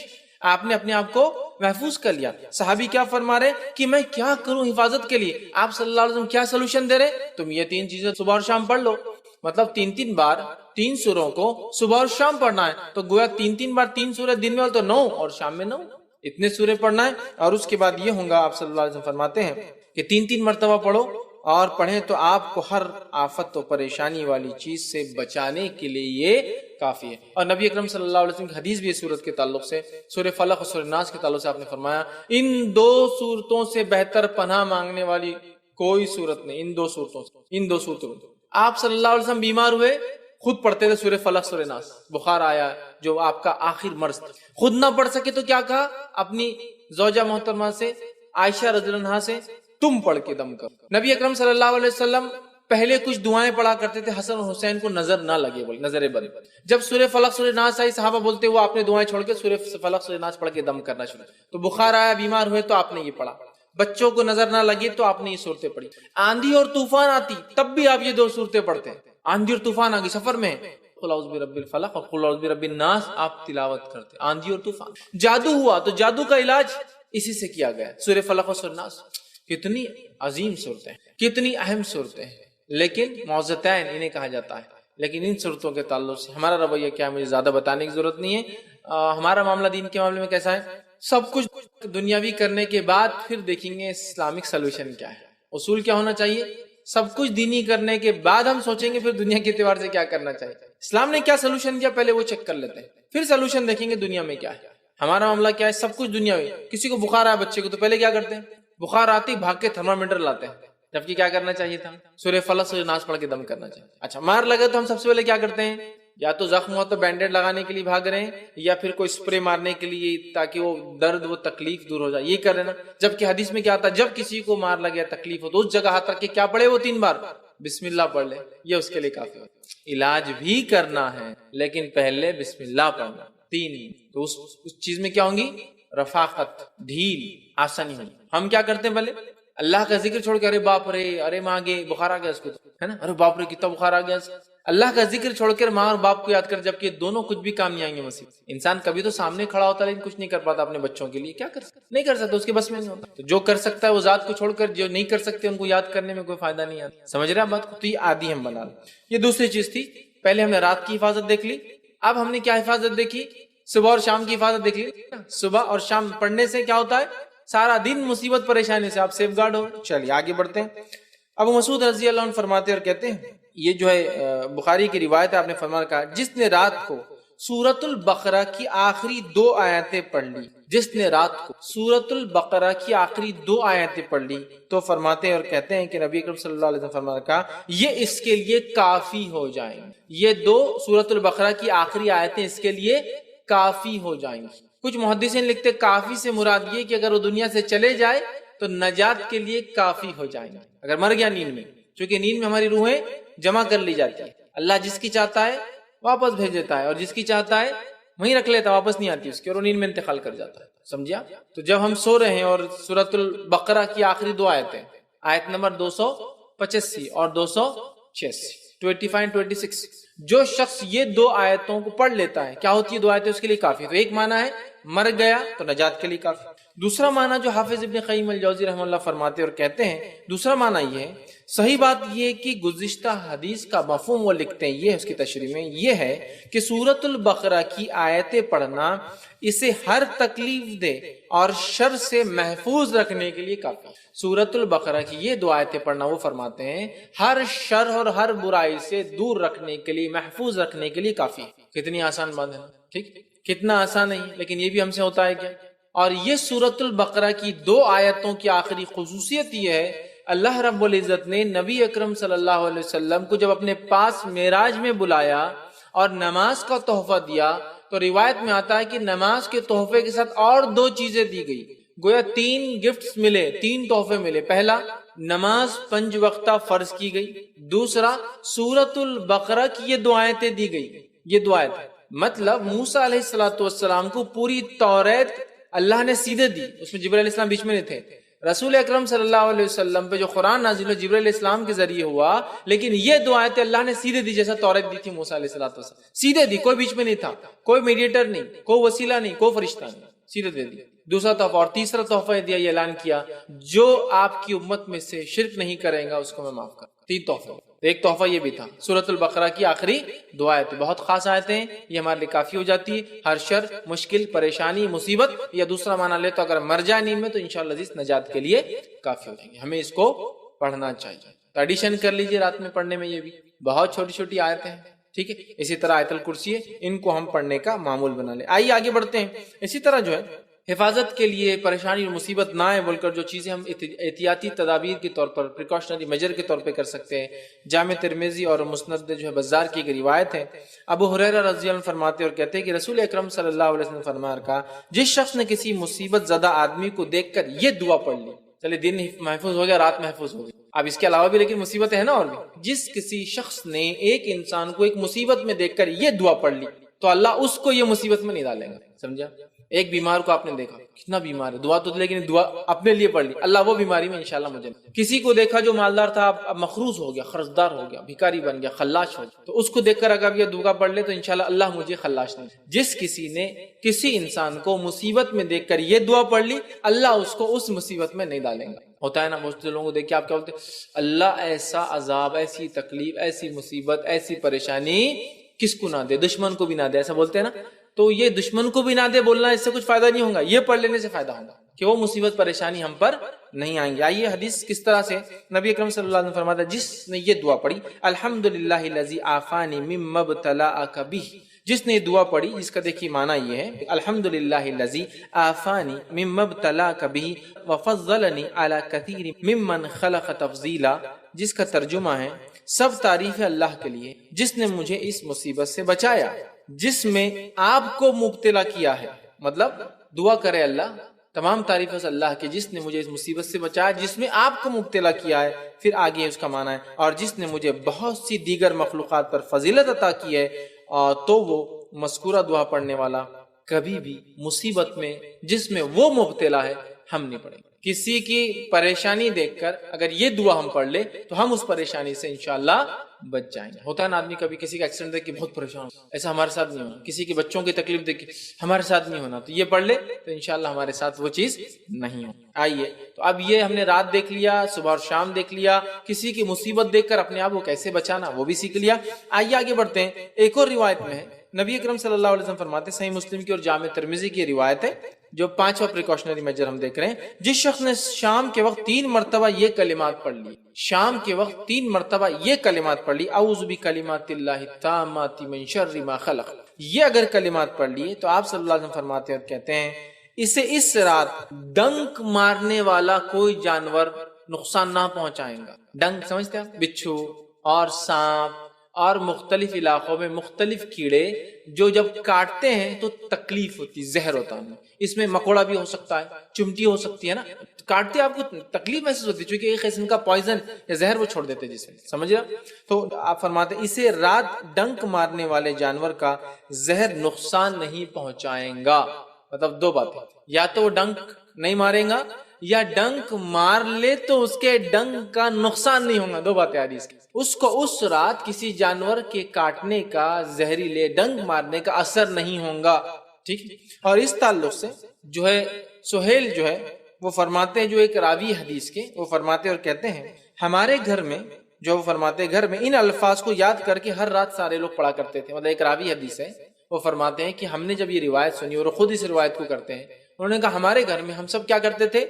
آپ نے اپنے آپ کو محفوظ کر لیا. صحابی کیا فرما رہے کہ میں کیا کروں حفاظت کے لیے، آپ صلی اللہ علیہ وسلم کیا سلوشن دے رہے، تم یہ 3 چیزیں صبح اور شام پڑھ لو. مطلب 3 بار 3 سوروں کو صبح اور شام پڑھنا ہے، تو گویا 3 بار 3 سورے دن میں ہو تو 9 اور شام میں 9، اتنے سورے پڑھنا ہے. اور اس کے بعد یہ ہوں گا، آپ صلی اللہ علیہ وسلم فرماتے ہیں کہ 3 مرتبہ پڑھو اور پڑھیں تو آپ کو ہر آفت و پریشانی والی چیز سے بچانے کے لیے یہ کافی ہے. اور نبی اکرم صلی اللہ علیہ وسلم کی حدیث بھی اس صورت کے تعلق سے، سورہ فلق اور سورہ ناس کے تعلق سے آپ نے فرمایا ان 2 صورتوں سے بہتر پناہ مانگنے والی کوئی صورت نہیں. ان 2 صورتوں سے، ان 2 صورتوں. آپ صلی اللہ علیہ وسلم بیمار ہوئے، خود پڑھتے تھے سورہ فلق سورہ ناس. بخار آیا جو آپ کا آخر مرض تھا، خود نہ پڑھ سکے تو کیا کہا اپنی زوجہ محترمہ سے، عائشہ رضی اللہ عنہا سے، تم پڑھ کے دم کرو. نبی اکرم صلی اللہ علیہ وسلم پہلے کچھ دعائیں پڑھا کرتے تھے حسن اور حسین کو نظر نہ لگے، بولے نظر بد. جب سورہ فلق سورہ ناس آئی، صحابہ بولتے وہ آپ نے دعائیں چھوڑ کے سورہ فلق سورہ ناس پڑھ کے دم کرنا شروع. تو بخار آیا، بیمار ہوئے تو آپ نے یہ پڑھا. بچوں کو نظر نہ لگے تو آپ نے یہ صورتیں پڑھی. آندھی اور طوفان آتی تب بھی آپ یہ 2 صورتیں پڑھتے ہیں. آندھی اور طوفان آگی سفر میں، قل اعوذ برب الفلق اور قل اعوذ برب الناس آپ تلاوت کرتے. آندھی اور طوفان. جادو ہوا تو جادو کا علاج اسی سے کیا گیا، سورہ فلق اور سورہ ناس. کتنی عظیم صورتیں، کتنی اہم صورتیں ہیں، لیکن معوذتین انہیں کہا جاتا ہے. لیکن ان صورتوں کے تعلق سے ہمارا رویہ کیا ہے، مجھے زیادہ بتانے کی ضرورت نہیں ہے. ہمارا معاملہ دین کے معاملے میں کیسا ہے، سب کچھ دنیاوی کرنے کے بعد پھر دیکھیں گے اسلامک سلوشن کیا ہے. اصول کیا ہونا چاہیے، سب کچھ دینی کرنے کے بعد ہم سوچیں گے پھر دنیا کے اعتبار سے کیا کرنا چاہیے. اسلام نے کیا سلوشن دیا پہلے وہ چیک کر لیتے ہیں، پھر سلوشن دیکھیں گے دنیا میں کیا ہے. ہمارا معاملہ کیا ہے، سب کچھ دنیا میں. کسی کو بخار آیا بچے کو تو پہلے کیا کرتے ہیں، بخار آتی بھاگ کے تھرمامیٹر لاتے ہیں، جبکہ کیا کرنا چاہیے تھا، سورہ فلق سورہ ناس پڑھ کے دم کرنا چاہیے. اچھا مار لگے تو ہم سب سے پہلے کیا کرتے ہیں، یا تو زخم ہو تو بینڈیڈ لگانے کے لیے بھاگ رہے ہیں، یا پھر کوئی اسپرے مارنے کے لیے تاکہ وہ درد وہ تکلیف دور ہو جائے، یہ کر رہے نا. جبکہ حدیث میں کیا آتا ہے، جب کسی کو مار لگے تکلیف ہو تو اس جگہ ہاتھ رکھ کے کیا پڑھے، وہ 3 بار بسم اللہ پڑھ لے، یہ اس کے لیے کافی ہوتا ہے. علاج بھی کرنا ہے لیکن پہلے بسم اللہ پڑھنا. 3 تو اس چیز میں کیا ہوں گی، رفاقت، ڈھیل، آسانی ہوگی. ہم کیا کرتے ہیں، پہلے اللہ کا ذکر چھوڑ کے ارے باپ رے، ارے ماں گے بخار آ گیا اس کو، ہے نا، ارے باپ رے کتنا بخار آ گیا. اللہ کا ذکر چھوڑ کر ماں اور باپ کو یاد کر، جبکہ دونوں کچھ بھی کام نہیں آئیں گے مصیبت. انسان کبھی تو سامنے کھڑا ہوتا لیکن کچھ نہیں کر پاتا اپنے بچوں کے لیے. کیا کر سکتا، نہیں کر سکتا، اس کے بس میں نہیں ہوتا. تو جو کر سکتا ہے وہ ذات کو چھوڑ کر جو نہیں کر سکتے ان کو یاد کرنے میں کوئی فائدہ نہیں آتا. سمجھ رہے ہیں بات کو، تو یہ عادی ہم بنا لیں. یہ دوسری چیز تھی. پہلے ہم نے رات کی حفاظت دیکھ لی، اب ہم نے کیا حفاظت دیکھی، صبح اور شام کی حفاظت دیکھ لی. صبح اور شام پڑھنے سے کیا ہوتا ہے، سارا دن مصیبت پریشانی سے آپ سیف گارڈ ہو. چلیے آگے بڑھتے ہیں. ابو مسعود رضی اللہ عنہ فرماتے اور کہتے ہیں، یہ جو ہے بخاری کی روایت ہے، آپ نے فرمایا کہا جس نے رات کو سورۃ البقرہ کی آخری 2 آیتیں پڑھ لی، جس نے رات کو سورۃ البقرہ کی آخری 2 آیتیں پڑھ لی تو فرماتے ہیں اور کہتے ہیں کہ نبی اکرم صلی اللہ علیہ وسلم فرمایا کہا یہ اس کے لیے کافی ہو جائیں گی، یہ 2 سورۃ البقرہ کی آخری آیتیں اس کے لیے کافی ہو جائیں گی۔ کچھ محدثین لکھتے کافی سے مراد یہ کہ اگر وہ دنیا سے چلے جائے تو نجات کے لیے کافی ہو جائیں گے، اگر مر گیا نیند میں، چونکہ نیند میں ہماری روحیں جمع کر لی جاتی ہے، اللہ جس کی چاہتا ہے واپس بھیج دیتا ہے اور جس کی چاہتا ہے وہیں رکھ لیتا، واپس نہیں آتی اس کی، اور وہ نیند میں انتقال کر جاتا ہے، سمجھا؟ تو جب ہم سو رہے ہیں اور سورۃ البقرہ کی آخری 2 آیتیں، آیت نمبر 285 اور 286 25 26، جو شخص یہ 2 آیتوں کو پڑھ لیتا ہے، کیا ہوتی ہے 2 آیتیں اس کے لیے کافی؟ تو ایک معنی ہے مر گیا تو نجات کے لیے کافی، دوسرا معنی جو حافظ ابن قیم الجوزی رحمہ اللہ فرماتے اور کہتے ہیں، دوسرا معنی یہ ہے، صحیح بات یہ کہ گزشتہ حدیث کا مفہوم وہ لکھتے ہیں، یہ اس کی تشریح میں یہ ہے کہ سورۃ البقرہ کی آیتیں پڑھنا اسے ہر تکلیف دہ اور شر سے محفوظ رکھنے کے لیے کافی ہے۔ سورۃ البقرہ کی یہ 2 آیتیں پڑھنا، وہ فرماتے ہیں، ہر شر اور ہر برائی سے دور رکھنے کے لیے، محفوظ رکھنے کے لیے کافی ہے۔ کتنی آسان بات ہے، ٹھیک؟ کتنا آسان نہیں، لیکن یہ بھی ہم سے ہوتا ہے کیا؟ اور یہ سورۃ البقرہ کی 2 آیتوں کی آخری خصوصیت یہ ہے، اللہ رب العزت نے نبی اکرم صلی اللہ علیہ وسلم کو جب اپنے پاس معراج میں بلایا اور نماز کا تحفہ دیا تو روایت میں آتا ہے کہ نماز کے تحفے کے ساتھ اور 2 چیزیں دی گئی، گویا 3 گفٹس ملے، 3 تحفے ملے۔ پہلا، نماز 5 وقتہ فرض کی گئی، دوسرا سورۃ البقرہ کی یہ 2 آیتیں دی گئی، یہ 2 آیتیں، مطلب موسیٰ علیہ السلام کو پوری توریت اللہ نے سیدھے دی، اس میں جبرائیل علیہ السلام بیچ میں نہیں تھے۔ رسول اکرم صلی اللہ علیہ وسلم پہ جو قرآن نازل ہوا جبرائیل علیہ السلام کے ذریعے ہوا، لیکن یہ 2 آیتیں اللہ نے سیدھے دی، جیسا توریت دی تھی موسیٰ علیہ السلام، سیدھے دی، کوئی بیچ میں نہیں تھا، کوئی میڈیٹر نہیں، کوئی وسیلہ نہیں، کوئی فرشتہ نہیں، سیدھے دے دی۔ دوسرا تحفہ اور تیسرا تحفہ دیا، یہ اعلان کیا جو آپ کی امت میں سے شرک نہیں کرے گا اس کو میں معاف کروں۔ 3 تحفے، ایک تحفہ یہ بھی تھا۔ سورۃ البقرہ کی آخری 2 آیتیں بہت خاص آیتیں ہیں، یہ ہمارے لیے کافی ہو جاتی ہے ہر شر، مشکل، پریشانی، مصیبت، یا دوسرا معنی لے تو اگر مر جائے نیند میں تو انشاءاللہ عزیز نجات کے لیے کافی ہو جائیں گے۔ ہمیں اس کو پڑھنا چاہیے، تو ایڈیشن کر لیجئے رات میں پڑھنے میں، یہ بھی بہت چھوٹی چھوٹی آیتیں ہیں، ٹھیک ہے؟ اسی طرح آیت الکرسی ہے، ان کو ہم پڑھنے کا معمول بنا لیں۔ آئیے آگے بڑھتے ہیں۔ اسی طرح جو ہے حفاظت کے لیے، پریشانی اور مصیبت نہ آئے بول کر جو چیزیں ہم احتیاطی تدابیر کے طور پر، پریکاشنری میجر کے طور پہ کر سکتے ہیں، جامع ترمذی اور مسند جو ہے بزار کی ایک روایت ہے، ابو ہریرہ رضی اللہ عنہ فرماتے اور کہتے ہیں کہ رسول اکرم صلی اللہ علیہ وسلم فرمایا کہا، جس شخص نے کسی مصیبت زدہ آدمی کو دیکھ کر یہ دعا پڑھ لی، چلے دن محفوظ ہو گیا، رات محفوظ ہو گئی، اب اس کے علاوہ بھی لیکن مصیبتیں ہیں نا، اور بھی، جس کسی شخص نے ایک انسان کو ایک مصیبت میں دیکھ کر یہ دعا پڑھ لی تو اللہ اس کو یہ مصیبت میں نہیں ڈالے گا، سمجھا؟ ایک بیمار کو آپ نے دیکھا، کتنا بیمار ہے، دعا تو لیکن دعا اپنے لیے پڑھ لی، اللہ وہ بیماری میں انشاءاللہ مجھے نہیں۔ کسی کو دیکھا جو مالدار تھا، اب مخروض ہو گیا، قرضدار ہو گیا، بھکاری بن گیا، خلاش ہو گیا، تو اس کو دیکھ کر اگر یہ دعا پڑھ لے تو انشاءاللہ اللہ مجھے خلاش نہیں۔ جس کسی نے کسی انسان کو مصیبت میں دیکھ کر یہ دعا پڑھ لی، اللہ اس کو اس مصیبت میں نہیں ڈالیں گا۔ ہوتا ہے نا بہت سے لوگوں کو دیکھ کے آپ کیا بولتے ہیں، اللہ ایسا عذاب، ایسی تکلیف، ایسی مصیبت، ایسی پریشانی کس کو نہ دے، دشمن کو بھی نہ دے، ایسا بولتے ہیں نا۔ تو یہ دشمن کو بھی نہ دے بولنا، اس سے کچھ فائدہ نہیں ہوگا، یہ پڑھ لینے سے فائدہ ہوگا کہ وہ مصیبت پریشانی ہم پر نہیں آئیں گے۔ آئیے حدیث کس طرح سے، نبی اکرم صلی اللہ علیہ وسلم فرماتا ہے، جس نے یہ دعا پڑھی، الحمدللہ الذی عافانی مما ابتلاک بہ، جس نے یہ دعا پڑھی، جس کا دیکھیے معنی یہ ہے، الحمدللہ الذی عافانی مما ابتلاک بہ وفضلنی علی کثیر ممن خلق تفضیلا، جس کا ترجمہ ہے، سب تعریف ہے اللہ کے لیے جس نے مجھے اس مصیبت سے بچایا جس میں آپ کو مبتلا کیا ہے، مطلب دعا کرے اللہ، تمام تعریف ہے اللہ کی جس نے مجھے اس مصیبت سے بچایا جس میں آپ کو مبتلا کیا ہے، پھر آگے اس کا معنی ہے، اور جس نے مجھے بہت سی دیگر مخلوقات پر فضیلت عطا کی ہے، تو وہ مذکورہ دعا پڑھنے والا کبھی بھی مصیبت میں جس میں وہ مبتلا ہے ہم نہیں پڑھیں گے۔ کسی کی پریشانی دیکھ کر اگر یہ دعا ہم پڑھ لے تو ہم اس پریشانی سے انشاءاللہ بچ جائیں گے۔ ہوتا ہے نا آدمی کبھی کسی کا ایکسیڈنٹ دیکھ کے بہت پریشان ہوتا ہے، ایسا ہمارے ساتھ نہیں ہونا، کسی کے بچوں کی تکلیف دیکھ کے ہمارے ساتھ نہیں ہونا، تو یہ پڑھ لے تو انشاءاللہ ہمارے ساتھ وہ چیز نہیں ہو۔ آئیے تو اب یہ ہم نے رات دیکھ لیا، صبح اور شام دیکھ لیا، کسی کی مصیبت دیکھ کر اپنے آپ کو کیسے بچانا وہ بھی سیکھ لیا۔ آئیے آگے بڑھتے ہیں۔ ایک اور روایت میں ہے، نبی اکرم صلی اللہ علیہ وسلم فرماتے، صحیح مسلم کی اور جامع ترمذی کی روایت ہے، جو 5واں پریکاشنری میجر ہم دیکھ رہے ہیں، جس شخص نے شام کے وقت 3 مرتبہ یہ کلمات پڑھ لی، شام کے وقت 3 مرتبہ یہ کلمات پڑھ لی، اعوذ بکلمات اللہ التامات من شر ما خلق، یہ اگر کلمات پڑھ لیے تو آپ صلی اللہ علیہ وسلم فرماتے اور کہتے ہیں اسے اس رات ڈنک مارنے والا کوئی جانور نقصان نہ پہنچائے گا. ڈنک سمجھتے ہیں؟ بچھو اور سانپ اور مختلف علاقوں میں مختلف کیڑے جو جب کاٹتے ہیں تو تکلیف ہوتی، زہر ہوتا ہے. اس میں مکوڑا بھی ہو سکتا ہے، چمٹی ہو سکتی ہے نا، کاٹتے آپ کو تکلیف محسوس ہوتی ہے چونکہ ایک قسم کا پوائزن یا زہر وہ چھوڑ دیتے جس میں، سمجھ رہا؟ تو آپ فرماتے ہیں اسے رات ڈنک مارنے والے جانور کا زہر نقصان نہیں پہنچائیں گا. مطلب دو باتیں، یا تو وہ ڈنک نہیں مارے گا یا ڈنک مار لے تو اس کے ڈنک کا نقصان نہیں ہوگا. دو باتیں حدیث کی. اس کو اس رات کسی جانور کے کاٹنے کا، زہریلے ڈنک مارنے کا اثر نہیں ہوگا. ٹھیک. اور اس تعلق سے جو ہے سہیل جو ہے وہ فرماتے ہیں، جو ایک راوی حدیث کے، وہ فرماتے اور کہتے ہیں ہمارے گھر میں، جو وہ فرماتے گھر میں ان الفاظ کو یاد کر کے ہر رات سارے لوگ پڑھا کرتے تھے. مطلب ایک راوی حدیث ہے، وہ فرماتے ہیں کہ ہم نے جب یہ روایت سنی اور خود اس روایت کو کرتے ہیں، انہوں نے کہا ہمارے گھر میں ہم سب کیا کرتے تھے،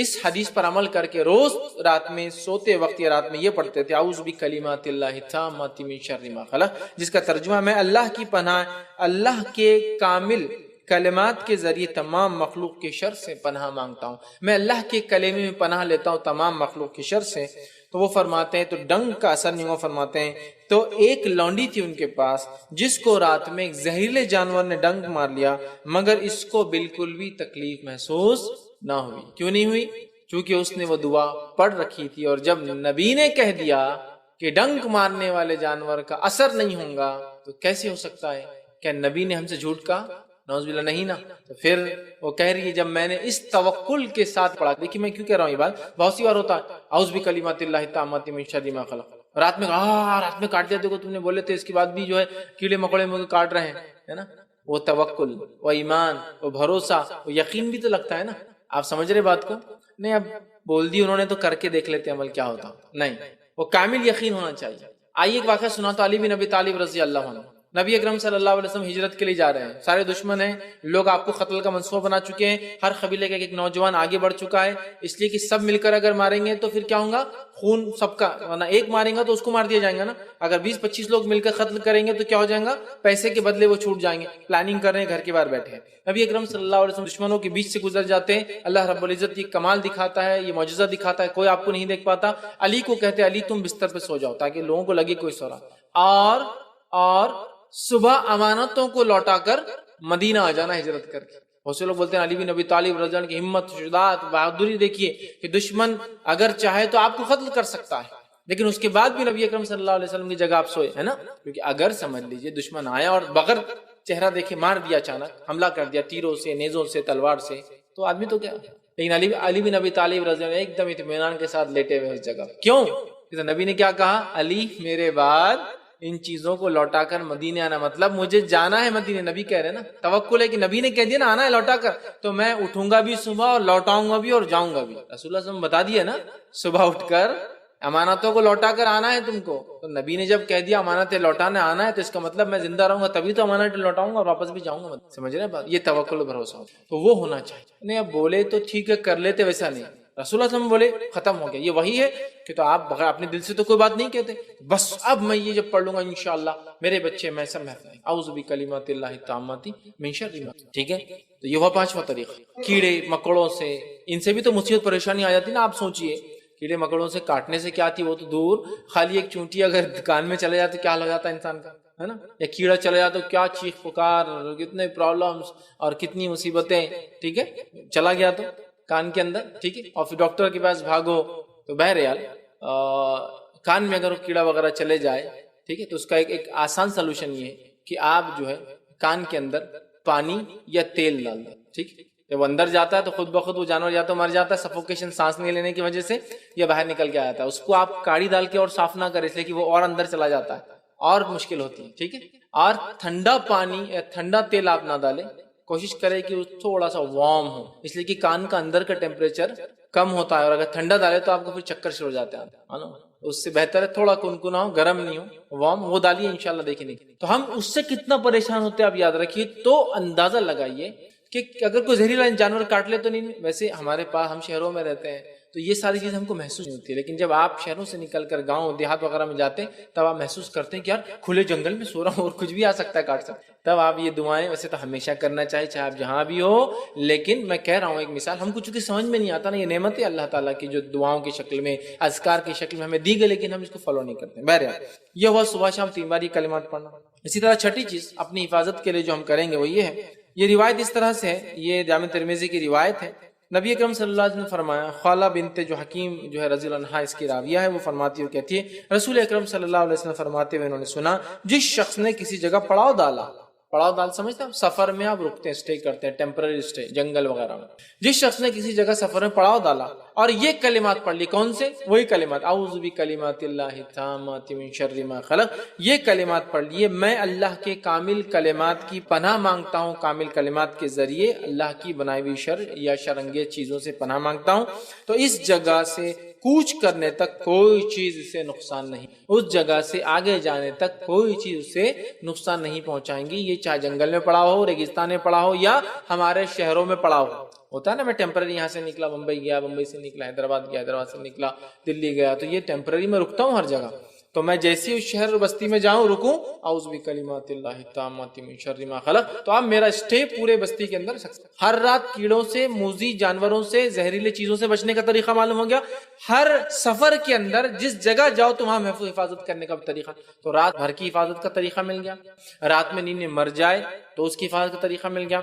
اس حدیث پر عمل کر کے روز رات میں سوتے وقت یا رات میں یہ پڑھتے تھے اعوذ بکلمات اللہ التامات من شر ما خلق، جس کا ترجمہ میں اللہ کی پناہ، اللہ کے کامل کلمات کے ذریعے تمام مخلوق کے شر سے پناہ مانگتا ہوں، میں اللہ کے کلمے میں پناہ لیتا ہوں تمام مخلوق کے شر سے. تو وہ فرماتے ہیں تو ڈنک کا اثر نہیں. وہ فرماتے ہیں تو ایک لونڈی تھی ان کے پاس جس کو رات میں ایک زہریلے جانور نے ڈنک مار لیا، مگر اس کو بالکل بھی تکلیف محسوس نہ ہوئی. کیوں نہیں ہوئی؟ چونکہ اس نے وہ دعا پڑھ رکھی تھی، اور جب نبی نے کہہ دیا کہ ڈنک مارنے والے جانور کا اثر نہیں ہوگا تو کیسے ہو سکتا ہے؟ کیا نبی نے ہم سے جھوٹ کہا؟ نعوذ باللہ نہیں نا. تو پھر وہ کہہ رہی ہے جب میں نے اس توکل کے ساتھ پڑھا. دیکھیے میں کیوں کہہ رہا ہوں یہ بات، بہت سی بار ہوتا ہے اعوذ بکلمات اللہ التامات من شر ما خلق، رات میں رات میں کاٹ دیا، دیکھو تم نے بولے تھے، اس کے بعد بھی جو ہے کیڑے مکوڑے مجھے کاٹ رہے ہیں، ہے نا. وہ توکل، وہ ایمان، وہ بھروسہ، وہ یقین بھی تو لگتا ہے نا. آپ سمجھ رہے بات کو؟ نہیں اب بول دی انہوں نے تو کر کے دیکھ لیتے عمل کیا ہوتا. نہیں، وہ کامل یقین ہونا چاہیے. آئیے ایک واقعہ سناتا. علی بن ابی طالب رضی اللہ عنہ، نبی اکرم صلی اللہ علیہ وسلم ہجرت کے لیے جا رہے ہیں، سارے دشمن ہیں، لوگ آپ کو قتل کا منصوبہ بنا چکے ہیں، ہر قبیلے کا ایک نوجوان آگے بڑھ چکا ہے، اس لیے کہ سب مل کر اگر ماریں گے تو پھر کیا ہوگا، خون سب کا، ورنہ ایک ماریں گا تو اس کو مار دیا جائے گا نا. اگر 20-25 لوگ مل کر قتل کریں گے تو کیا ہو جائے گا، پیسے کے بدلے وہ چھوٹ جائیں گے. پلاننگ کر رہے ہیں، گھر کے باہر بیٹھے ہیں. نبی اکرم صلی اللہ علیہ وسلم دشمنوں کے بیچ سے گزر جاتے ہیں. اللہ رب العزت یہ کمال دکھاتا ہے، یہ معجزہ دکھاتا ہے، کوئی آپ کو نہیں دیکھ پاتا. علی کو کہتے ہیں علی تم بستر پہ سو جاؤ تاکہ لوگوں کو لگے کوئی سو رہا، اور صبح امانتوں کو لوٹا کر مدینہ آ جانا ہجرت کر کے. بہت سے لوگ بولتے ہیں علی بن ابی طالب رضی اللہ عنہ کی ہمت، شجاعت، بہادری دیکھیے کہ دشمن اگر چاہے تو آپ کو قتل کر سکتا ہے، لیکن اس کے بعد بھی نبی اکرم صلی اللہ علیہ وسلم کی جگہ آپ سوئے، ہے نا. کیونکہ اگر سمجھ لیجئے دشمن آیا اور بغیر چہرہ دیکھے مار دیا، اچانک حملہ کر دیا تیروں سے، نیزوں سے، تلوار سے، تو آدمی تو کیا. لیکن علی بن ابی طالب رضی اللہ عنہ ایک دم اطمینان کے ساتھ لیٹے ہوئے اس جگہ. کیوں؟ کہ نبی نے کیا کہا، علی میرے بعد ان چیزوں کو لوٹا کر مدینے آنا، مطلب مجھے جانا ہے مدینے. نبی کہہ رہے نا، توکل ہے کہ نبی نے کہہ دیا نا آنا ہے لوٹا کر، تو میں اٹھوں گا بھی صبح اور لوٹاؤں گا بھی اور جاؤں گا بھی. رسول اللہ صلی اللہ علیہ وسلم بتا دیا نا صبح اٹھ کر امانتوں کو لوٹا کر آنا ہے تم کو. تو نبی نے جب کہہ دیا امانتیں لوٹانے آنا ہے تو اس کا مطلب میں زندہ رہوں گا تبھی تو امانتیں لوٹاؤں گا اور واپس بھی جاؤں گا. سمجھ رہے بات؟ یہ توکل و بھروسہ تو وہ ہونا چاہیے. نہیں اب بولے تو ٹھیک ہے کر لیتے، ویسا نہیں. رسول اللہ صلی اللہ علیہ وسلم بولے ختم ہو گیا. یہ وہی ہے کہ تو آپ بغیر اپنے دل سے تو کوئی بات نہیں کہتے، بس اب میں یہ جب پڑھ لوں گا انشاءاللہ میرے بچے میں سب محفوظ ہیں. اعوذ بکلمات اللہ التامات من شر ما. ٹھیک ہے، تو یہ ہوا پانچواں طریقہ. کیڑے مکوڑوں سے، ان سے بھی تو مصیبت پریشانی آ جاتی نا. آپ سوچئے کیڑے مکوڑوں سے کاٹنے سے کیا آتی وہ تو دور، خالی ایک چونٹی اگر کان میں چلے جاتے کیا حال ہو جاتا ہے انسان کا، ہے نا. یا کیڑا چلے جاتا تو کیا چیخ پکار، کتنے پرابلمز اور کتنی مصیبتیں. ٹھیک ہے، چلا گیا تو کان کے اندر، ٹھیک ہے، اور پھر ڈاکٹر کے پاس بھاگو. تو بہرحال کان میں اگر کیڑا وغیرہ چلے جائے، ٹھیک ہے، تو اس کا ایک آسان سلوشن یہ ہے کہ آپ جو ہے کان کے اندر پانی یا تیل ڈال دیں. ٹھیک ہے، جب وہ اندر جاتا ہے تو خود بخود وہ جانور یا تو مر جاتا ہے سفوکیشن، سانس نہیں لینے کی وجہ سے، یا باہر نکل کے آتا ہے. اس کو آپ کاڑی ڈال کے اور صاف نہ کریں، اس لیے کہ وہ اور اندر چلا جاتا ہے اور مشکل ہوتی ہے. ٹھیک ہے، اور ٹھنڈا پانی یا ٹھنڈا تیل آپ نہ ڈالیں، کوشش کرے کہ وہ تھوڑا سا وارم ہو، اس لیے کہ کان کا اندر کا ٹیمپریچر کم ہوتا ہے اور اگر ٹھنڈا ڈالے تو آپ کو پھر چکر شروع ہو جاتے ہیں. اس سے بہتر ہے تھوڑا کنکنا ہو، گرم نہیں ہو، وارم وہ ڈالیے انشاءاللہ دیکھیں گے. تو ہم اس سے کتنا پریشان ہوتے ہیں آپ یاد رکھیے. تو اندازہ لگائیے کہ اگر کوئی زہریلا جانور کاٹ لے تو نہیں. ویسے ہمارے پاس، ہم شہروں میں رہتے ہیں تو یہ ساری چیزیں ہم کو محسوس نہیں ہوتی ہے، لیکن جب آپ شہروں سے نکل کر گاؤں دیہات وغیرہ میں جاتے ہیں تب آپ محسوس کرتے ہیں کہ یار کھلے جنگل میں سو رہا ہوں اور کچھ بھی آ سکتا ہے کاٹ سکتا ہے. تب آپ یہ دعائیں ویسے تو ہمیشہ کرنا چاہیے چاہے آپ جہاں بھی ہو، لیکن میں کہہ رہا ہوں ایک مثال، ہم کو چونکہ سمجھ میں نہیں آتا نا، یہ نعمت ہے اللہ تعالیٰ کی جو دعاؤں کی شکل میں اذکار کی شکل میں ہمیں دی گئی، لیکن ہم اس کو فالو نہیں کرتے. بہرحال یہ ہوا صبح شام 3 بار یہ کلمات پڑھنا. اسی طرح چھٹی چیز اپنی حفاظت کے لیے جو ہم کریں گے وہ یہ ہے، یہ روایت اس طرح سے ہے، یہ جامع ترمذی کی روایت ہے. نبی اکرم صلی اللہ علیہ وسلم نے فرمایا، خالہ بنت جو حکیم جو ہے رضی اللہ عنہا اس کی راویہ ہے، وہ فرماتی ہے، کہتی ہے رسول اکرم صلی اللہ علیہ وسلم فرماتے ہوئے انہوں نے سنا، جس شخص نے کسی جگہ پڑاؤ ڈالا، پڑاؤ ڈال سمجھتے ہیں سفر میں آپ رکتے ہیں، اسٹے کرتے ہیں، ٹیمپرری اسٹے جنگل وغیرہ میں، جس شخص نے کسی جگہ سفر میں پڑاؤ ڈالا اور یہ کلمات پڑھ لی، کون سے؟ وہی کلمات، اعوذ بکلمات اللہ التامات من شر ما خلق، یہ کلمات پڑھ لیے، میں اللہ کے کامل کلمات کی پناہ مانگتا ہوں، کامل کلمات کے ذریعے اللہ کی بنائی ہوئی شر یا شرانگیز چیزوں سے پناہ مانگتا ہوں، تو اس جگہ سے کوچ کرنے تک کوئی چیز اسے نقصان نہیں، اس جگہ سے آگے جانے تک کوئی چیز اسے نقصان نہیں پہنچائیں گی، یہ چاہے جنگل میں پڑا ہو، ریگستان میں پڑا ہو یا ہمارے شہروں میں پڑا ہو. ہوتا ہے نا، میں ٹیمپرری یہاں سے نکلا بمبئی گیا، بمبئی سے نکلا حیدرآباد گیا، حیدرآباد سے نکلا دلی گیا، تو یہ ٹیمپرری میں رکتا ہوں ہر جگہ. تو میں جیسی اس شہر بستی میں جاؤں رکوں، اعوذ بکلمات اللہ التامات من شر ما خلق، تو آپ میرا اسٹے پورے بستی کے اندر سکتے. ہر رات کیڑوں سے، موذی جانوروں سے، زہریلے چیزوں سے بچنے کا طریقہ معلوم ہو گیا. ہر سفر کے اندر جس جگہ جاؤ تو وہاں محفوظ حفاظت کرنے کا طریقہ، تو رات بھر کی حفاظت کا طریقہ مل گیا. رات میں نیند مر جائے تو اس کی حفاظت کا طریقہ مل گیا.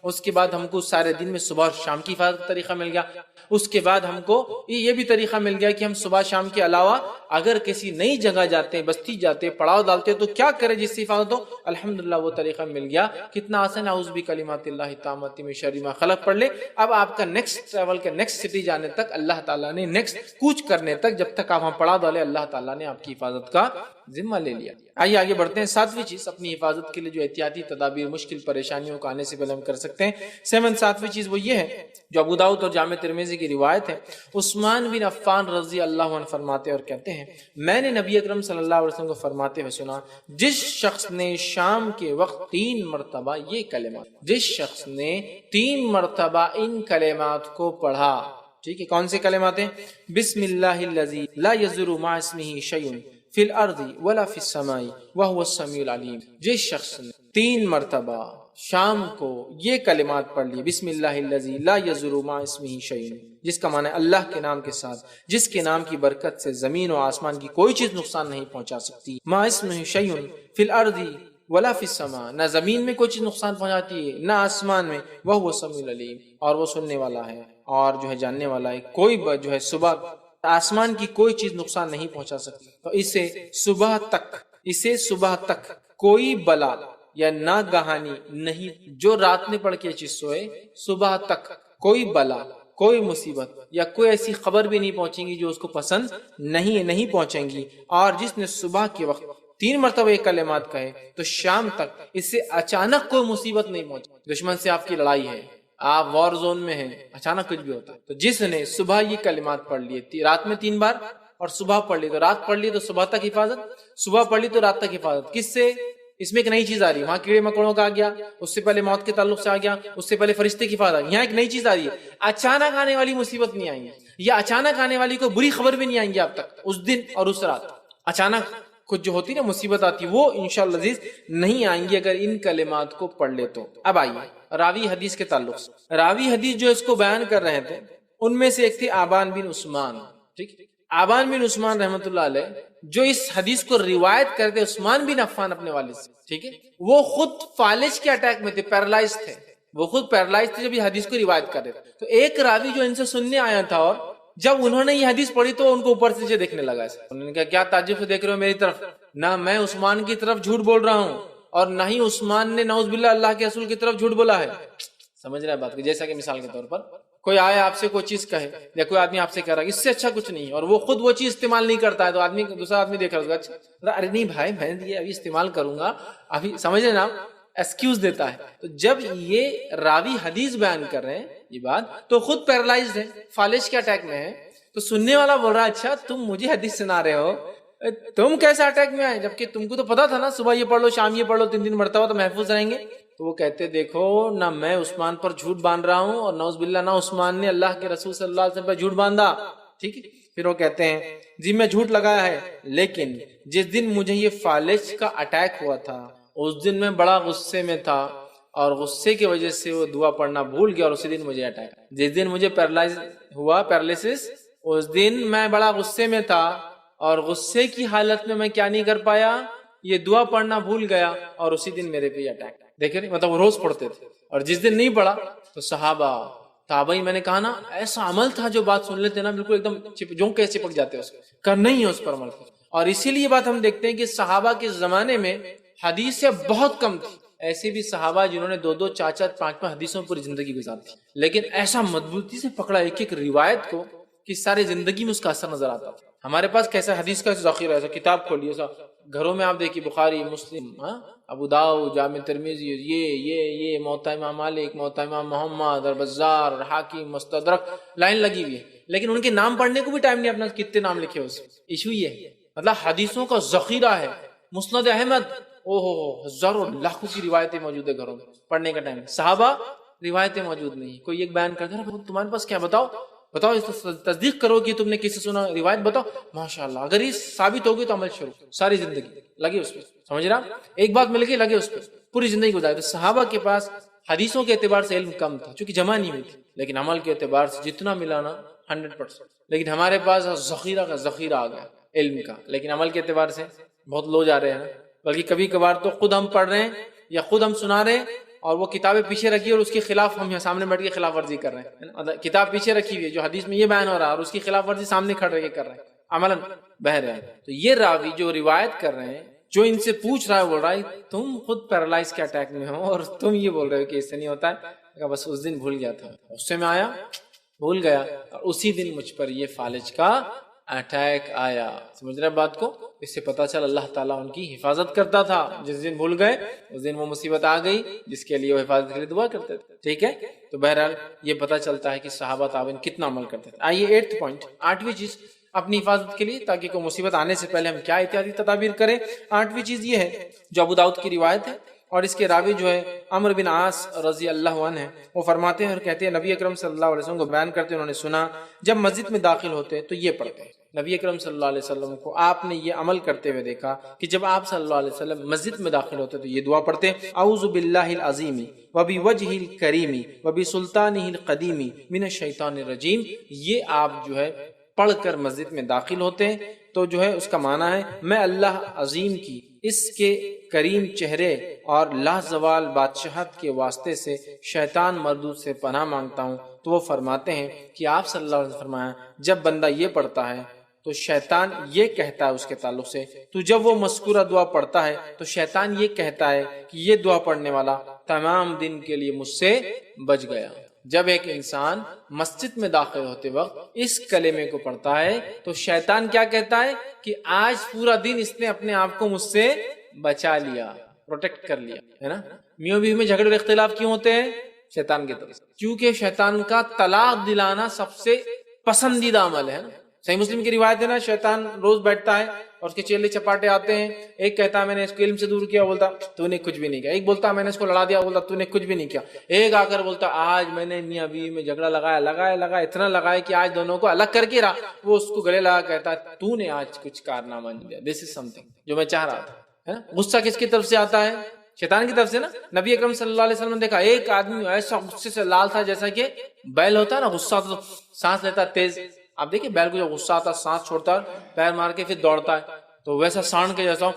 اس کے بعد ہم کو سارے دن میں صبح اور شام کی حفاظت کا طریقہ مل گیا. اس کے بعد ہم کو یہ بھی طریقہ مل گیا کہ ہم صبح شام کے علاوہ اگر کسی نئی جگہ جاتے ہیں، بستی جاتے ہیں، پڑاؤ ڈالتے ہیں، تو کیا کرے جس سے حفاظت ہو؟ الحمدللہ وہ طریقہ مل گیا. کتنا آسان، اعوذ بکلمات اللہ التامات من شر ما خلق پڑھ لے. اب آپ کا نیکسٹ ٹریول کے نیکسٹ سٹی جانے تک اللہ تعالیٰ نے، نیکسٹ کوچ کرنے تک، جب تک آپ وہاں پڑاؤ ڈالے، اللہ تعالیٰ نے آپ کی حفاظت کا ذمہ لے لیا. آئیے آگے بڑھتے ہیں. 7ویں چیز اپنی حفاظت کے لیے جو احتیاطی تدابیر مشکل پریشانیوں کا آنے سے پہلے ہم کر سکتے ہیں. 7ویں چیز وہ یہ ہے جو ابو داؤد اور جامع ترمذی کی روایت ہے. عثمان بن عفان رضی اللہ عنہ فرماتے اور کہتے ہیں، میں نے نبی اکرم صلی اللہ علیہ وسلم کو فرماتے ہوئے سنا، جس شخص نے شام کے وقت 3 مرتبہ یہ کلمات، جس شخص نے 3 مرتبہ ان کلمات کو پڑھا، ٹھیک ہے، کون سے کلمات ہیں؟ بسم اللہ الذی لا یضر مع اسمہ شیء فی الارض ولا فی السماء وہو السمیع العلیم. جس شخص نے 3 مرتبہ شام کو یہ کلمات پڑھ لی، بسم اللہ الذی لا یضر مع اسمہ شیء، جس کا معنی اللہ کے نام کے ساتھ جس کے نام کی برکت سے زمین و آسمان کی کوئی چیز نقصان نہیں پہنچا سکتی، مع اسمہ شیء فی الارض ولا فی السماء، نہ زمین میں کوئی چیز نقصان پہنچاتی ہے نہ آسمان میں، وہو السمیع العلیم، اور وہ سننے والا ہے اور جو ہے جاننے والا ہے. کوئی جو ہے صبح آسمان کی کوئی چیز نقصان نہیں پہنچا سکتی، تو اسے صبح تک کوئی بلا یا ناگہانی نہیں، جو رات میں پڑھ کے چیز سوئے، صبح تک کوئی بلا، کوئی مصیبت یا کوئی ایسی خبر بھی نہیں پہنچیں گی جو اس کو پسند نہیں پہنچیں گی. اور جس نے صبح کے وقت 3 مرتبہ یہ کلمات کہے تو شام تک اس سے اچانک کوئی مصیبت نہیں پہنچے. دشمن سے آپ کی لڑائی ہے، آپ وار زون میں ہیں، اچانک کچھ بھی ہوتا ہے، تو جس نے صبح یہ کلمات پڑھ لیے، رات میں 3 بار اور صبح پڑھ لی، تو رات پڑھ لی تو صبح تک حفاظت، صبح پڑھ لی تو رات تک حفاظت. کس سے؟ اس میں ایک نئی چیز آ رہی ہے، وہاں کیڑے مکوڑوں کا آ گیا، اس سے پہلے موت کے تعلق سے آ گیا، اس سے پہلے فرشتے کی حفاظت. یہاں ایک نئی چیز آ رہی ہے، اچانک آنے والی مصیبت نہیں آئیں گی، یا اچانک آنے والی کوئی بری خبر بھی نہیں آئیں گی آپ تک اس دن اور اس رات. اچانک کچھ جو ہوتی نا مصیبت آتی، وہ انشاءاللہ عزیز نہیں آئیں گی اگر ان کلمات کو پڑھ لے تو. اب آئیے راوی حدیث کے تعلق سے، راوی حدیث جو اس کو بیان کر رہے تھے ان میں سے ایک تھے آبان بن عثمان. ٹھیک، آبان بن عثمان رحمۃ اللہ علیہ جو اس حدیث کو روایت کرتے عثمان بن عفان اپنے والد سے، ٹھیک ہے، وہ خود فالج کے اٹیک میں تھے، پیرالائز تھے، وہ خود پیرالائز تھے جب یہ حدیث کو روایت کر رہے تھے. تو ایک راوی جو ان سے سننے آیا تھا، اور جب انہوں نے یہ حدیث پڑھی تو ان کو اوپر سے دیکھنے لگا. انہوں نے کہا کیا تعجب سے دیکھ رہے ہو میری طرف؟ نہ میں عثمان کی طرف جھوٹ بول رہا ہوں اور نہ ہی عثمان نے نعوذ باللہ اللہ کے رسول کی طرف جھوٹ بولا ہے. سمجھ رہے ہیں بات کو؟ جیسا کہ مثال کے طور پر کوئی آئے آپ سے کوئی چیز کہے، یا کوئی آدمی آپ سے کہہ رہا ہے اس سے اچھا کچھ نہیں، اور وہ خود وہ چیز استعمال نہیں کرتا ہے، تو آدمی دوسرا آدمی دیکھ رہا ہے، اچھا ارے نہیں بھائی میں یہ ابھی استعمال کروں گا ابھی، سمجھ رہے نا، ایکسکیوز دیتا ہے. تو جب یہ راوی حدیث بیان کر رہے ہیں یہ بات، تو خود پیرالائزڈ ہے، فالج کے اٹیک میں ہے، تو سننے والا بول رہا ہے اچھا تم مجھے حدیث سنا رہے ہو، تم کیسے اٹیک میں آئے؟ جبکہ تم کو تو پتا تھا نا صبح یہ پڑھ لو، شام یہ پڑھ لو، 3 مرتبہ تو محفوظ رہیں گے. تو وہ کہتے دیکھو نہ میں عثمان پر جھوٹ باندھ رہا ہوں اور نعوذ باللہ نہ عثمان نے اللہ کے رسول صلی اللہ علیہ وسلم پر جھوٹ باندھا. ٹھیک ہے. پھر وہ کہتے ہیں جی میں جھوٹ لگایا ہے، لیکن جس دن مجھے یہ فالج کا اٹیک ہوا تھا اس دن میں بڑا غصے میں تھا اور غصے کی وجہ سے وہ دعا پڑھنا بھول گیا اور اسی دن مجھے اٹیک. جس دن مجھے پیرالائسس اس دن میں بڑا غصے میں تھا اور غصے کی حالت میں میں کیا نہیں کر پایا، یہ دعا پڑھنا بھول گیا اور اسی دن میرے پہ اٹیک. دیکھیں مطلب وہ روز پڑھتے تھے اور جس دن نہیں پڑھا تو صحابہ تابعین، میں نے کہا نا ایسا عمل تھا جو بات سن لیتے نا بالکل ایک دم جو کیسے چپک جاتے اس کا نہیں ہے اس پر عمل. اور اسی لیے بات ہم دیکھتے ہیں کہ صحابہ کے زمانے میں حدیثیں بہت کم تھی. ایسے بھی صحابہ جنہوں نے 2-2 4-4 5-5 حدیثوں پر زندگی گزاری، لیکن ایسا مضبوطی سے پکڑا ایک ایک روایت کو کہ ساری زندگی میں اس کا اثر نظر آتا. ہمارے پاس کیسا حدیث کا ذخیرہ ہے، ایسا کتاب کھولیے ایسا گھروں میں آپ دیکھیے بخاری، مسلم، ابو داؤد، جامع ترمذی، یہ موطا امام مالک، موطا امام محمد اور بزار، حاکم، مستدرک، لائن لگی ہوئی ہے، لیکن ان کے نام پڑھنے کو بھی ٹائم نہیں اپنا کتنے نام لکھے اس. ایشو یہ ہے مطلب حدیثوں کا ذخیرہ ہے. مسند احمد، ہزاروں لاکھوں کی روایتیں موجود ہے گھروں میں، پڑھنے کا ٹائم. صحابہ روایتیں موجود نہیں. کوئی ایک بیان کرتا ہے تمہارے پاس کیا، بتاؤ اس تصدیق کرو کہ تم نے کسی سنا، روایت بتاؤ، ماشاءاللہ اگر یہ ثابت ہوگی تو عمل شروع. ساری زندگی لگے اس پہ، سمجھ رہا، ایک بات مل گئی لگے اس پہ پوری زندگی گزاری. تو صحابہ کے پاس حدیثوں کے اعتبار سے علم کم تھا چونکہ جمع نہیں ہوئی تھی، لیکن عمل کے اعتبار سے جتنا ملانا 100%. لیکن ہمارے پاس ذخیرہ کا ذخیرہ آ گیا علم کا، لیکن عمل کے اعتبار سے بہت لو جا رہے ہیں نا. بلکہ کبھی کبھار تو خود ہم پڑھ رہے ہیں یا خود ہم سنا رہے ہیں اور وہ کتابیں پیچھے رکھی اور اس کے خلاف ہم یہاں سامنے بیٹھ کے خلاف ورزی کر رہے ہیں. کتاب پیچھے رکھی ہوئی ہے جو حدیث میں یہ بیان ہو رہا ہے اور اس کی خلاف ورزی سامنے کھڑے کے کر رہے ہیں، عملاً بہہ رہے ہیں. تو یہ راوی جو روایت کر رہے ہیں، جو ان سے پوچھ رہا ہے، بول رہا ہے تم خود پیرالائز کے اٹیک میں ہو اور تم یہ بول رہے ہو کہ اس سے نہیں ہوتا ہے. بس اس دن بھول گیا تھا، غصے میں آیا بھول گیا اور اسی دن مجھ پر یہ فالج کا اٹیک آیا. سمجھ رہے بات کو؟ اس سے پتا چل اللہ تعالیٰ ان کی حفاظت کرتا تھا. جس دن بھول گئے اس دن وہ مصیبت آ گئی جس کے لیے وہ حفاظت کے لیے دعا کرتے تھے. ٹھیک ہے. تو بہرحال یہ پتا چلتا ہے کہ صحابہ تابعین کتنا عمل کرتے تھے. آئیے 8th پوائنٹ، 8ویں چیز اپنی حفاظت کے لیے تاکہ کوئی مصیبت آنے سے پہلے ہم کیا احتیاطی تدابیر کریں. 8ویں چیز یہ ہے جو ابو داؤد کی روایت ہے اور اس کے راوی جو ہے عمرو بن عاص رضی اللہ عنہ ہے. وہ فرماتے ہیں اور کہتے ہیں نبی اکرم صلی اللہ علیہ وسلم کو بیان کرتے انہوں نے سنا جب مسجد میں داخل ہوتے تو یہ پڑھتے ہیں. نبی اکرم صلی اللہ علیہ وسلم کو آپ نے یہ عمل کرتے ہوئے دیکھا کہ جب آپ صلی اللہ علیہ وسلم مسجد میں داخل ہوتے تو یہ دعا پڑھتے اعوذ باللہ العظیم وبوجہہ الکریم وبسلطانہ القدیم من الشیطان الرجیم. یہ آپ جو ہے پڑھ کر مسجد میں داخل ہوتے ہیں تو جو ہے اس کا معنی ہے میں اللہ عظیم کی اس کے کریم چہرے اور لازوال بادشاہت کے واسطے سے شیطان مردود سے پناہ مانگتا ہوں. تو وہ فرماتے ہیں کہ آپ صلی اللہ علیہ وسلم فرمایا جب بندہ یہ پڑھتا ہے تو شیطان یہ کہتا ہے اس کے تعلق سے، تو جب وہ مذکورہ دعا پڑھتا ہے تو شیطان یہ کہتا ہے کہ یہ دعا پڑھنے والا تمام دن کے لیے مجھ سے بچ گیا. جب ایک انسان مسجد میں داخل ہوتے وقت اس کلمے کو پڑھتا ہے تو شیطان کیا کہتا ہے کہ آج پورا دن اس نے اپنے آپ کو مجھ سے بچا لیا، پروٹیکٹ کر لیا، ہے نا. میاں بیوی میں جھگڑے اور اختلاف کیوں ہوتے ہیں؟ شیطان کی طرف سے، کیونکہ شیطان کا طلاق دلانا سب سے پسندیدہ عمل ہے نا. صحیح مسلم کی روایت ہے نا، شیطان روز بیٹھتا ہے اور اس کے چیلے چپاٹے آتے ہیں. ایک کہتا ہے میں نے اس کو علم سے دور کیا، بولتا تو نے کچھ بھی نہیں کیا. ایک بولتا میں نے اس کو لڑا دیا، بولتا تو نے کچھ بھی نہیں کیا. ایک آ کر بولتا آج میں نے میاں بیوی میں جھگڑا لگایا اتنا لگایا کہ آج دونوں کو الگ کر کے رہا. وہ اس کو گلے لگا کہتا ہے تو نے آج کچھ کارنامہ نہیں دیا. دس از سم تھنگ جو میں چاہ رہا تھا، ہے نا. غصہ کس کی طرف سے آتا ہے؟ شیطان کی طرف سے نا. نبی اکرم صلی اللہ علیہ وسلم نے دیکھا ایک آدمی ایسا غصے سے لال تھا جیسا کہ بیل ہوتا ہے نا، غصہ تو سانس لیتا تیز. آپ دیکھیں بیل کو جو غصہ آتا سانس چھوڑتا ہے پیر مار کے پھر دوڑتا ہے، تو ویسا سانڈ کے جیسا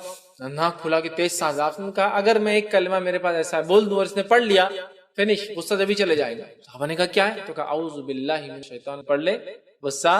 ناک کھلا کے تیز سانس. آپ نے کہا اگر میں ایک کلمہ میرے پاس ایسا ہے بول دوں اور اس نے پڑھ لیا فنش، غصہ جبھی چلے جائے گا. صحابہ نے کہا کیا ہے؟ تو کہا اعوذ باللہ من الشیطان، پڑھ لے غصہ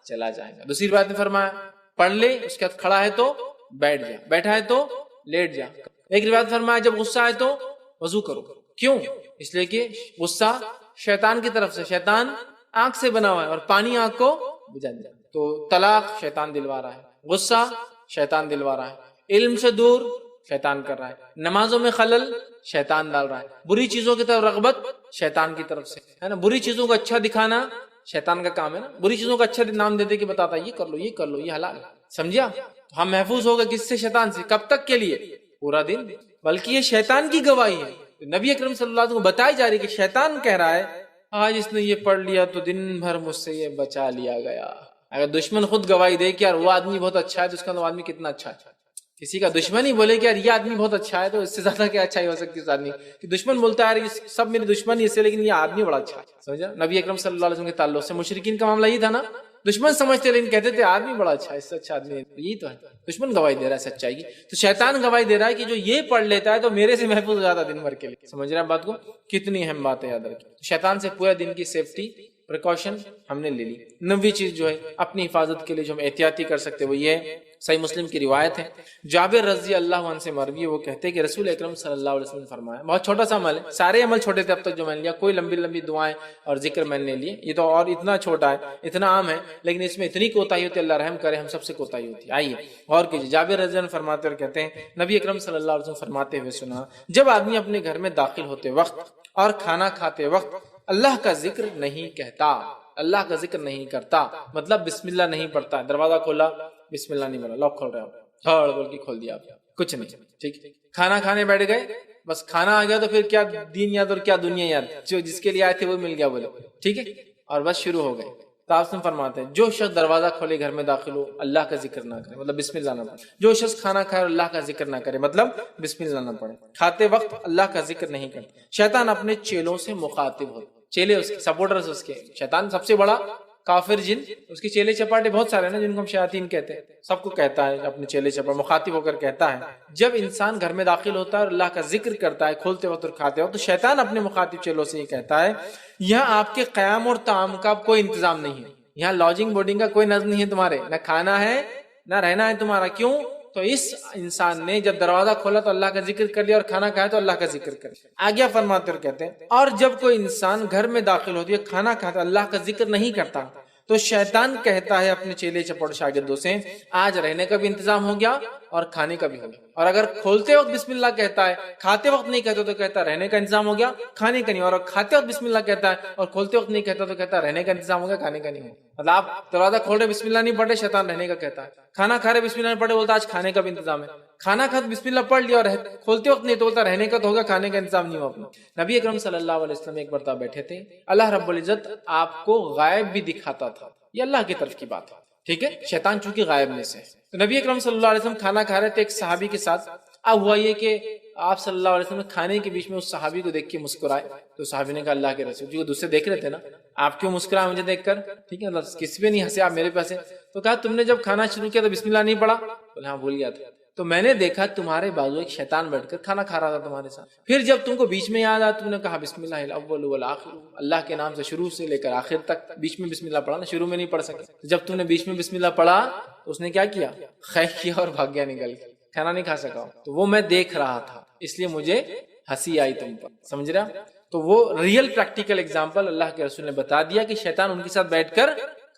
چلا جائے گا. دوسری روایت میں فرمایا پڑھ لے، اس کے بعد کھڑا ہے تو بیٹھ جا، بیٹھا ہے تو لیٹ جا. ایک روایت فرمایا جب غصہ آئے تو وضو کرو. کیوں؟ اس لیے کہ غصہ شیطان کی طرف سے، شیطان آنکھ سے بنا ہوا ہے اور پانی آنکھ کو بجھا دیا. تو طلاق شیطان دلوا رہا ہے، غصہ شیطان دلوا رہا ہے، علم سے دور شیطان کر رہا ہے، نمازوں میں خلل شیطان ڈال رہا ہے، بری چیزوں کی طرف رغبت شیطان کی طرف سے، ہے نا. بری چیزوں کو اچھا دکھانا شیطان کا کام ہے نا. بری چیزوں کا اچھا نام دے دے کے بتاتا ہے یہ کر لو یہ کر لو یہ حلال ہے. سمجھا؟ ہم محفوظ ہو گئے کس سے؟ شیطان سے. کب تک کے لیے؟ پورا دن. بلکہ یہ شیطان کی گواہی ہے. نبی اکرم صلی اللہ علیہ وسلم کو بتائی جا رہی ہے کہ شیطان کہہ رہا ہے آج اس نے یہ پڑھ لیا تو دن بھر مجھ سے یہ بچا لیا گیا. اگر دشمن خود گواہی دے کہ یار وہ آدمی بہت اچھا ہے تو اس کا آدمی کتنا اچھا ہے. کسی کا دشمن ہی بولے کہ یار یہ آدمی بہت اچھا ہے تو اس سے زیادہ کیا اچھائی ہو سکتی ہے اس آدمی کہ دشمن بولتا ہے یہ سب میرے دشمن ہی اس سے لیکن یہ آدمی بڑا اچھا ہے. سمجھا؟ نبی اکرم صلی اللہ علیہ وسلم کے تعلق سے مشرکین کا معاملہ یہ تھا نا, دشمن سمجھتے لیکن کہتے تھے آدمی بڑا اچھا ہے, اس سے اچھا آدمی یہی تو ہے. دشمن گواہی دے رہا ہے سچائی کی, تو شیطان گواہی دے رہا ہے کہ جو یہ پڑھ لیتا ہے تو میرے سے محفوظ ہو جاتا دن بھر کے لیے. سمجھ رہے ہیں بات کو؟ کتنی اہم بات ہے یاد رکھیں. شیطان سے پورے دن کی سیفٹی پریکاشن ہم نے لے لی. 90 چیز جو ہے اپنی حفاظت کے لیے جو ہم احتیاطی کر سکتے وہ یہ ہے. صحیح مسلم کی روایت ہے, جابر رضی اللہ عنہ سے مروی ہے, وہ کہتے ہیں کہ رسول اکرم صلی اللہ علیہ وسلم نے فرمایا, بہت چھوٹا سا عمل ہے, سارے عمل چھوٹے تھے اب تک جو میں نے لیا, کوئی لمبی لمبی دعائیں اور ذکر میں نے لیے, یہ تو اور اتنا چھوٹا ہے اتنا عام ہے, لیکن اس میں اتنی کوتاہی ہوتی ہے, اللہ رحم کرے ہم سب سے کوتاہی ہوتی ہے. آئیے اور کیجیے. جابر رضی اللہ عنہ فرماتے اور کہتے ہیں نبی اکرم صلی اللہ علیہ وسلم فرماتے ہوئے سنا, جب آدمی اپنے گھر میں داخل ہوتے وقت اور کھانا کھاتے وقت اللہ کا ذکر نہیں کہتا, اللہ کا ذکر نہیں کرتا, مطلب بسم اللہ نہیں پڑھتا, دروازہ کھولا بسم اللہ نہیں بولا, لاک کھول رہے ہو تھوڑ بول کے کھول دیا, کچھ نہیں, ٹھیک. کھانا کھانے بیٹھ گئے, بس کھانا آ گیا تو پھر کیا دین یاد اور کیا دنیا یاد, جو جس کے لیے آئے تھے وہ مل گیا بولے, ٹھیک ہے, اور بس شروع ہو گئے. تو آپ فرماتے ہیں جو شخص دروازہ کھولے گھر میں داخل ہو اللہ کا ذکر نہ کرے, مطلب بسم اللہ نہ پڑھے. جو شخص کھانا کھائے اور اللہ کا ذکر نہ کرے, مطلب بسم اللہ نہ پڑھے. کھاتے وقت اللہ کا ذکر نہیں کرتا. شیطان اپنے چیلوں سے مخاطب ہوتا, چیلے اس کے سپورٹرز اس کے, شیطان سب سے بڑا کافر جن, اس کے چیلے چپاٹے بہت سارے ہیں نا جن کو ہم شیاطین کہتے ہیں, سب کو کہتا ہے اپنے چیلے چپاٹے مخاطب ہو کر کہتا ہے. جب انسان گھر میں داخل ہوتا ہے اور اللہ کا ذکر کرتا ہے کھولتے وقت اور کھاتے وقت, تو شیطان اپنے مخاطب چیلوں سے یہ کہتا ہے یہاں آپ کے قیام اور طعام کا کوئی انتظام نہیں ہے, یہاں لاجنگ بورڈنگ کا کوئی نظم نہیں ہے تمہارے, نہ کھانا ہے نہ رہنا ہے تمہارا. کیوں؟ تو اس انسان نے جب دروازہ کھولا تو اللہ کا ذکر کر لیا اور کھانا کھایا تو اللہ کا ذکر کر لیا. آگیا فرماتے اور کہتے ہیں اور جب کوئی انسان گھر میں داخل ہوتی ہے کھانا کھاتا اللہ کا ذکر نہیں کرتا تو شیطان کہتا ہے اپنے چیلے چپڑ شاگردوں سے آج رہنے کا بھی انتظام ہو گیا اور کھانے کا بھی ہو گیا. اور اگر کھولتے وقت بسم اللہ کہتا ہے کھاتے وقت نہیں کہتا تو کہتا رہنے کا انتظام ہو گیا کھانے کا نہیں, اور کھاتے وقت بسم اللہ کہتا ہے اور کھولتے وقت نہیں کہتا تو کہتا رہنے کا انتظام ہو گیا کھانے کا نہیں ہو. مطلب آپ دروازہ کھول رہے بسم اللہ نہیں پڑھ رہے, شیطان رہنے کا کہتا ہے. کھانا کھا رہے بسم اللہ نہیں پڑھے, بولتا آج کھانے کا بھی انتظام ہے. کھانا کھا بسم اللہ پڑھ لیا اور کھولتے وقت نہیں تو بولتا رہنے کا تو ہوگا کھانے کا انتظام نہیں ہوا اپنا. نبی اکرم صلی اللہ علیہ وسلم ایک مرتبہ بیٹھے تھے, اللہ رب العزت آپ کو غائب بھی دکھاتا تھا, یہ اللہ کی طرف کی بات ہے, ٹھیک ہے, شیطان چونکہ غائب میں سے. تو نبی اکرم صلی اللہ علیہ وسلم کھانا کھا رہے تھے ایک صحابی کے ساتھ. اب ہوا یہ کہ آپ صلی اللہ علیہ وسلم کھانے کے بیچ میں اس صحابی کو دیکھ کے مسکرائے, تو صحابی نے کہا اللہ کے رسول, جو دوسرے دیکھ رہے تھے نا آپ کیوں مسکرائے مجھے دیکھ کر, ٹھیک ہے, کسی پہ نہیں ہنسے آپ میرے پہ ہنسے. تو کہا تم نے جب کھانا شروع کیا تو بسم اللہ نہیں پڑھا, بولے ہاں بھول گیا تھا. تو میں نے دیکھا تمہارے بازو ایک شیطان بیٹھ کر کھانا کھا رہا تھا تمہارے ساتھ, پھر جب تم کو بیچ میں یاد آیا تم نے کہا بسم اللہ الاول والآخر, اللہ کے نام سے شروع سے لے کر آخر تک, بیچ میں بسم اللہ پڑھا نا, شروع میں نہیں پڑھ سکے. جب تم نے بیچ میں بسم اللہ پڑھا تو اس نے کیا کیا, خیش کیا اور بھاگ گیا نکل کے, کھانا نہیں کھا سکا. تو وہ میں دیکھ رہا تھا اس لیے مجھے ہنسی آئی تم پر, سمجھ رہا. تو وہ ریئل پریکٹیکل ایگزامپل اللہ کے رسول نے بتا دیا کہ شیطان ان کے ساتھ بیٹھ کر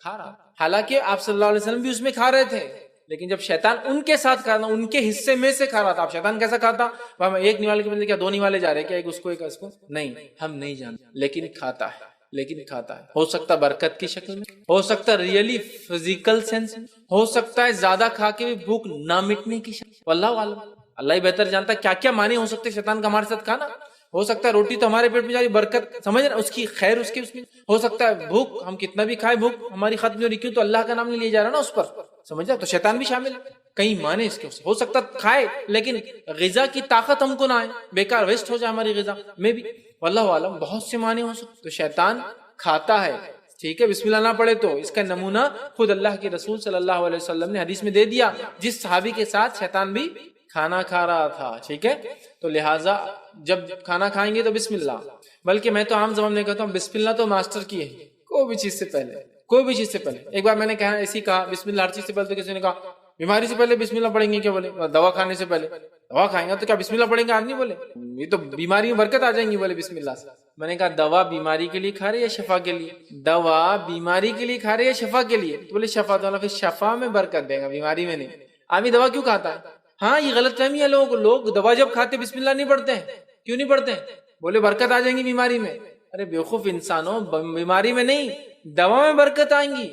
کھا رہا, حالانکہ آپ صلی اللہ علیہ وسلم بھی اس میں کھا رہے تھے, لیکن جب شیطان ان کے ساتھ کھانا ان کے حصے میں سے کھا رہا تھا. اب شیطان کیسا کھاتا, ایک نیوالے کے بندے کیا دو نیوالے جا رہے کیا, ایک اس کو ایک اس کو, نہیں, ہم نہیں جانتے, لیکن کھاتا ہے, لیکن کھاتا ہے. ہو سکتا برکت کی شکل میں, ہو سکتا ریئلی فزیکل سینس میں, ہو سکتا ہے زیادہ کھا کے بھی بھوک نہ مٹنے کی شکل, واللہ عالم, اللہ ہی بہتر جانتا ہے کیا کیا معنی ہو سکتے شیطان کا ہمارے ساتھ کھانا. ہو سکتا ہے روٹی تو ہمارے پیٹ میں جا رہی, برکت سمجھ رہے اس کی خیر اس کے اس میں. ہو سکتا ہے بھوک ہم کتنا بھی کھائے بھوک ہماری ختم نہیں ہو رہی, کیوں تو اللہ کا نام نہیں لیا جا رہا نا اس پر, سمجھ رہا. تو شیطان بھی شامل ہے, کئی معنی اس کے. ہو سکتا کھائے لیکن غذا کی طاقت ہم کو نہ آئے, بیکار ویسٹ ہو جائے ہماری غذا میں بھی, واللہ عالم بہت سے معنی ہو سکتے. تو شیطان کھاتا ہے, ٹھیک ہے, بسم اللہ نہ پڑھے تو اس کا نمونہ خود اللہ کے رسول صلی اللہ علیہ وسلم نے حدیث میں دے دیا, جس صحابی کے ساتھ شیطان بھی کھانا کھا رہا تھا, ٹھیک ہے. تو لہٰذا جب کھانا کھائیں گے تو بسم اللہ, بلکہ میں تو عام زبان میں کہتا ہوں بسم اللہ تو ماسٹر کی ہے, کوئی بھی چیز سے پہلے, کوئی بھی چیز سے پہلے. ایک بار میں نے کہا ایسی کہا بسم اللہ ہر چیز سے پہلے, تو کسی نے کہا بیماری سے پہلے بسم اللہ پڑھیں گے کیا, بولے دوا کھانے سے پہلے, دوا کھائیں گے تو کیا بسم اللہ پڑھیں گے آدمی, بولے یہ تو بیماری میں برکت آ جائیں گی, بولے بسم اللہ سے. میں نے کہا دوا بیماری کے لیے کھا رہے یا شفا کے لیے, دوا بیماری کے لیے کھا رہے یا شفا کے لیے, تو بولے شفا, تو پھر شفا میں برکت دے گا بیماری میں نہیں. آدمی دوا کیوں کھاتا ہے, ہاں یہ غلط فہمی ہے لوگوں کو, لوگ دوا جب کھاتے بسم اللہ نہیں پڑھتے ہیں, کیوں نہیں پڑھتے ہیں, بولے برکت آ جائیں گی بیماری میں. ارے بیوقوف انسانوں, بیماری میں نہیں دوا میں برکت آئیں گی.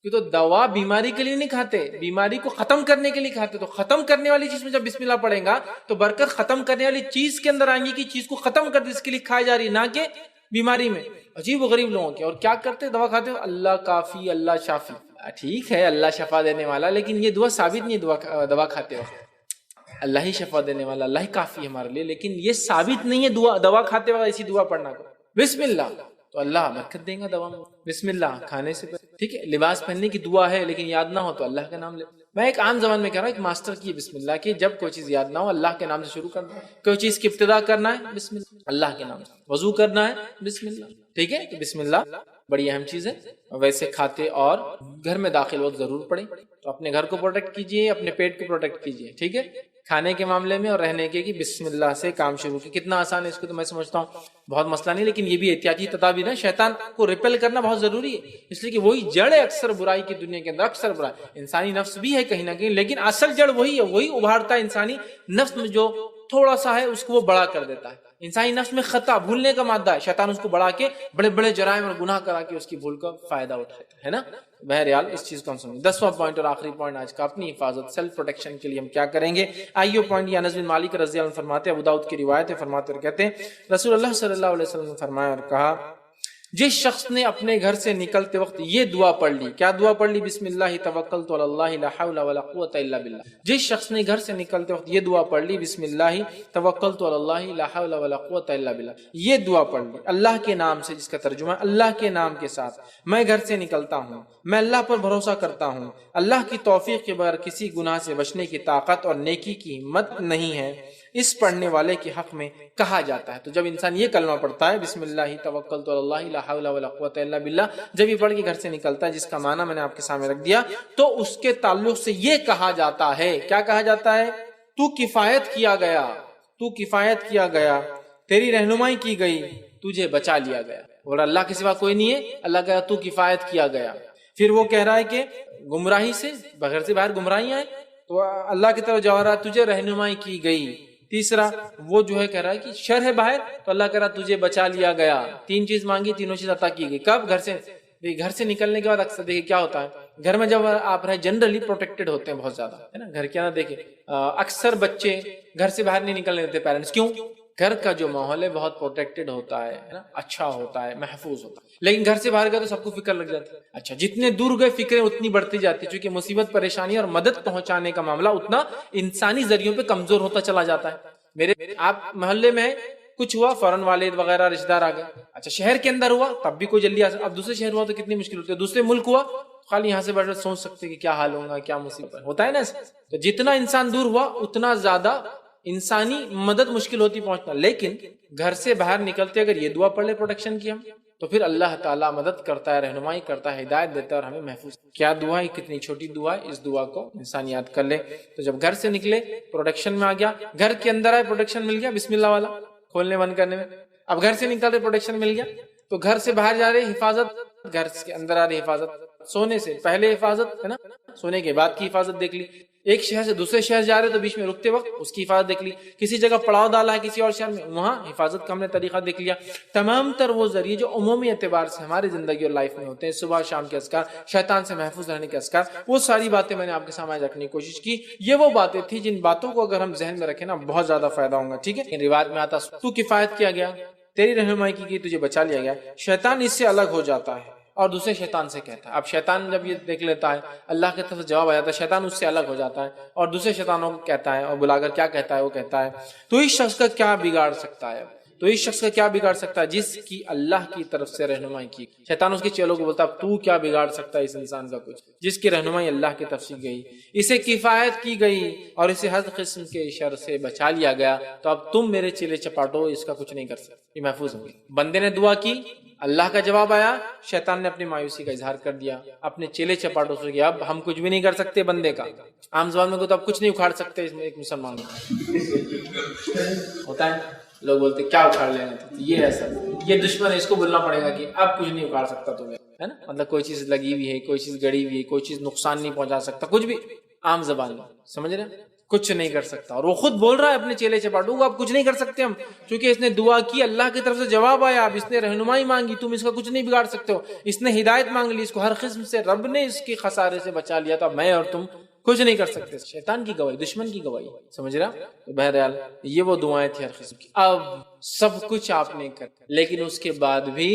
کہ تو دوا بیماری کے لیے نہیں کھاتے، بیماری کو ختم کرنے کے لیے کھاتے. تو ختم کرنے والی چیز میں جب بسم اللہ پڑھیں گا تو برکت ختم کرنے والی چیز کے اندر آئیں گی، کہ چیز کو ختم کر دے، اس کے لیے کھائی جا رہی، نہ کہ بیماری میں. عجیب و غریب لوگوں کے. اور کیا کرتے؟ دوا کھاتے ہو، اللہ کافی اللہ شافی. ٹھیک ہے اللہ شفا دینے والا، لیکن یہ دعا ثابت نہیں ہے. دوا کھاتے وقت اللہ ہی شفا دینے والا، اللہ ہی کافی ہے ہمارے لیے، لیکن یہ ثابت نہیں ہے دوا کھاتے وقت ایسی دعا پڑھنا کو. بسم اللہ تو اللہ برکت دے گا دوا میں. بسم اللہ کھانے سے ٹھیک ہے. لباس پہننے کی دعا ہے لیکن یاد نہ ہو تو اللہ کا نام لے. میں ایک عام زبان میں کہہ رہا ہوں، ایک ماسٹر کی بسم اللہ کی، جب کوئی چیز یاد نہ ہو اللہ کے نام سے شروع کرنا ہے. کوئی چیز کی ابتدا کرنا ہے بسم اللہ، اللہ کے نام سے. وضو کرنا ہے بسم اللہ. ٹھیک ہے، تو بسم اللہ بڑی اہم چیز ہے. ویسے کھاتے اور گھر میں داخل وقت ضرور پڑھیں. تو اپنے گھر کو پروٹیکٹ کیجئے، اپنے پیٹ کو پروٹیکٹ کیجئے. ٹھیک ہے، کھانے کے معاملے میں اور رہنے کے بسم اللہ سے کام شروع کی. کتنا آسان ہے اس کو تو میں سمجھتا ہوں بہت مسئلہ نہیں، لیکن یہ بھی احتیاطی تدابیر ہے. شیطان کو ریپل کرنا بہت ضروری ہے، اس لیے کہ وہی جڑ ہے اکثر برائی کی دنیا کے اندر. اکثر برائی انسانی نفس بھی ہے کہیں نہ کہیں، لیکن اصل جڑ وہی ہے. وہی ابھارتا ہے انسانی نفس میں جو تھوڑا سا ہے اس کو وہ بڑا کر دیتا ہے. انسانی نفس میں خطا، بھولنے کا مادہ ہے، شیطان اس کو بڑھا کے بڑے بڑے جرائم اور گناہ کرا کے اس کی بھول کا فائدہ اٹھاتا ہے نا. بہرحال اس چیز کو ہم سمجھیں. 10واں پوائنٹ اور آخری پوائنٹ آج کا، اپنی حفاظت، سیلف پروٹیکشن کے لیے ہم کیا کریں گے. آئیو پوائنٹ یہ انس بن مالک رضی اللہ عنہ فرماتے ہیں، ابو داؤد کی روایت ہے، فرماتے اور کہتے ہیں رسول اللہ صلی اللہ علیہ وسلم نے فرمایا اور کہا، جس شخص نے اپنے گھر سے نکلتے وقت یہ دعا پڑھ لی. کیا دعا پڑھ لی؟ بسم اللہ توکلت علی اللہ لا حول ولا قوت الا باللہ. جس شخص نے گھر سے نکلتے وقت یہ دعا پڑھ لی، بسم اللہ توکلت علی اللہ لا حول ولا قوت الا باللہ، یہ دعا پڑھ لی اللہ کے نام سے، جس کا ترجمہ اللہ کے نام کے ساتھ میں گھر سے نکلتا ہوں، میں اللہ پر بھروسہ کرتا ہوں، اللہ کی توفیق کے بغیر کسی گناہ سے بچنے کی طاقت اور نیکی کی ہمت نہیں ہے، اس پڑھنے والے کے حق میں کہا جاتا ہے. تو جب انسان یہ کلمہ پڑھتا ہے بسم اللہ توکلت علی اللہ لا حول ولا قوت الا باللہ، جب یہ پڑھ کے گھر سے نکلتا ہے، جس کا معنی میں نے آپ کے سامنے رکھ دیا، تو اس کے تعلق سے یہ کہا جاتا ہے. کیا کہا جاتا ہے؟ تو کفایت کیا گیا، تو کفایت کیا گیا، تیری رہنمائی کی گئی، تجھے بچا لیا گیا. اور اللہ کے سوا کوئی نہیں ہے، اللہ کہا تو کفایت کیا گیا. پھر وہ کہہ رہا ہے کہ گمراہی سے، بغیر سے باہر گمراہیاں ہیں تو اللہ کی طرف جا رہا ہے، تجھے رہنمائی کی گئی. تیسرا وہ جو ہے کہہ رہا ہے کہ شر ہے باہر، تو اللہ کہہ رہا تجھے بچا لیا گیا. 3 چیز مانگی، تینوں چیز عطا کی گئی. کب؟ گھر سے نکلنے کے بعد. اکثر دیکھیں کیا ہوتا ہے گھر میں جب آپ رہے، جنرلی پروٹیکٹڈ ہوتے ہیں بہت زیادہ، ہے نا. گھر کے اندر دیکھیں اکثر بچے گھر سے باہر نہیں نکلنے دیتے پیرنٹس. کیوں؟ گھر کا جو ماحول ہے بہت پروٹیکٹڈ ہوتا ہے نا، اچھا ہوتا ہے، محفوظ ہوتا ہے. لیکن گھر سے باہر گئے تو سب کو فکر لگ جاتی ہے. اچھا جتنے دور گئے فکریں اتنی بڑھتی جاتی ہے، چونکہ مصیبت، پریشانی اور مدد پہنچانے کا معاملہ اتنا انسانی ذریعوں پہ کمزور ہوتا چلا جاتا ہے. آپ محلے میں کچھ ہوا، فوراً والد وغیرہ رشتہ دار آ گئے. اچھا شہر کے اندر ہوا تب بھی کوئی جلدی اب دوسرے شہر ہوا تو کتنی مشکل ہوتی ہے. دوسرے ملک ہوا خالی یہاں سے بیٹھ کر سوچ سکتے کہ کیا حال ہوگا، کیا مصیبت ہوتا ہے نا. تو جتنا انسان دور ہوا اتنا زیادہ انسانی مدد مشکل ہوتی پہنچنا. لیکن گھر سے باہر نکلتے اگر یہ دعا پڑھ لے پروٹیکشن کی ہم، تو پھر اللہ تعالیٰ مدد کرتا ہے، رہنمائی کرتا ہے، ہدایت دیتا ہے اور ہمیں محفوظ. کیا دعا ہے، کتنی چھوٹی دعا ہے. اس دعا کو انسان یاد کر لے. تو جب گھر سے نکلے پروٹیکشن میں آ گیا، گھر کے اندر آئے پروٹیکشن مل گیا بسم اللہ والا کھولنے بند کرنے میں. اب گھر سے نکل رہے پروٹیکشن مل گیا، تو گھر سے باہر جا رہے حفاظت، گھر کے اندر آ رہے حفاظت. سونے سے پہلے حفاظت ہے نا، سونے کے بعد کی حفاظت دیکھ لی. ایک شہر سے دوسرے شہر جا رہے تو بیچ میں رکتے وقت اس کی حفاظت دیکھ لی. کسی جگہ پڑاؤ ڈالا ہے کسی اور شہر میں، وہاں حفاظت کا ہم نے طریقہ دیکھ لیا. تمام تر وہ ذریعے جو عمومی اعتبار سے ہماری زندگی اور لائف میں ہوتے ہیں، صبح شام کے اذکار، شیطان سے محفوظ رہنے کے اذکار، وہ ساری باتیں میں نے آپ کے سامنے رکھنے کی کوشش کی. یہ وہ باتیں تھی جن باتوں کو اگر ہم ذہن میں رکھیں نا بہت زیادہ فائدہ ہوگا. ٹھیک ہے، روایت میں آتا تو کفایت کیا گیا، تیری رہنمائی کی گئی، تجھے بچا لیا گیا. شیطان اس سے الگ ہو جاتا ہے اور دوسرے شیطان سے کہتا ہے. اب شیطان جب یہ دیکھ لیتا ہے اللہ کی طرف سے جواب آ جاتا ہے، شیطان اس سے الگ ہو جاتا ہے اور دوسرے شیطانوں کو کہتا ہے اور بلا کر کیا کہتا ہے، وہ کہتا ہے تو اس شخص کا کیا بگاڑ سکتا ہے، تو اس شخص کا کیا بگاڑ سکتا ہے جس کی اللہ کی طرف سے رہنمائی کی. شیطان اس کے چیلوں کو بولتا ہے تو کیا بگاڑ سکتا ہے اس انسان کا کچھ جس کی رہنمائی اللہ کی طرف سے گئی، اسے کفایت کی گئی اور اسے ہر قسم کے شر سے بچا لیا گیا. تو اب تم میرے چیلے چپاٹو اس کا کچھ نہیں کر سکتے، یہ محفوظ ہوں گے. بندے نے دعا کی، اللہ کا جواب آیا، شیطان نے اپنی مایوسی کا اظہار کر دیا، اپنے چیلے چپاٹوں سے کیا اب ہم کچھ بھی نہیں کر سکتے بندے کا. عام زبان میں کو تو اب کچھ نہیں اکھاڑ سکتے اس میں ایک مسلمان ہوتا ہے. لوگ بولتے کیا اکھاڑ لیں گے، یہ ایسا یہ دشمن ہے، اس کو بولنا پڑے گا کہ اب کچھ نہیں اکھاڑ سکتا تمہیں، ہے نا. مطلب کوئی چیز لگی ہوئی ہے، کوئی چیز گڑی ہوئی ہے، کوئی چیز نقصان نہیں پہنچا سکتا، کچھ بھی عام زبان میں سمجھ رہے ہیں. کچھ نہیں کر سکتا. اور وہ خود بول رہا ہے اپنے چیلے چپاٹوں کو, آپ کچھ نہیں کر سکتے ہم, چونکہ اس نے دعا کی, اللہ کی طرف سے جواب آیا, اب اس نے رہنمائی مانگی, تم اس کا کچھ نہیں بگاڑ سکتے ہو. اس نے ہدایت مانگ لی, اس کو ہر قسم سے رب نے اس کی خسارے سے بچا لیا, تو میں اور تم کچھ نہیں کر سکتے. شیطان کی گواہی, دشمن کی گواہی, سمجھ رہا. تو بہرحال یہ وہ دعائیں تھی ہر قسم کی. اب سب کچھ آپ نے کر, لیکن اس کے بعد بھی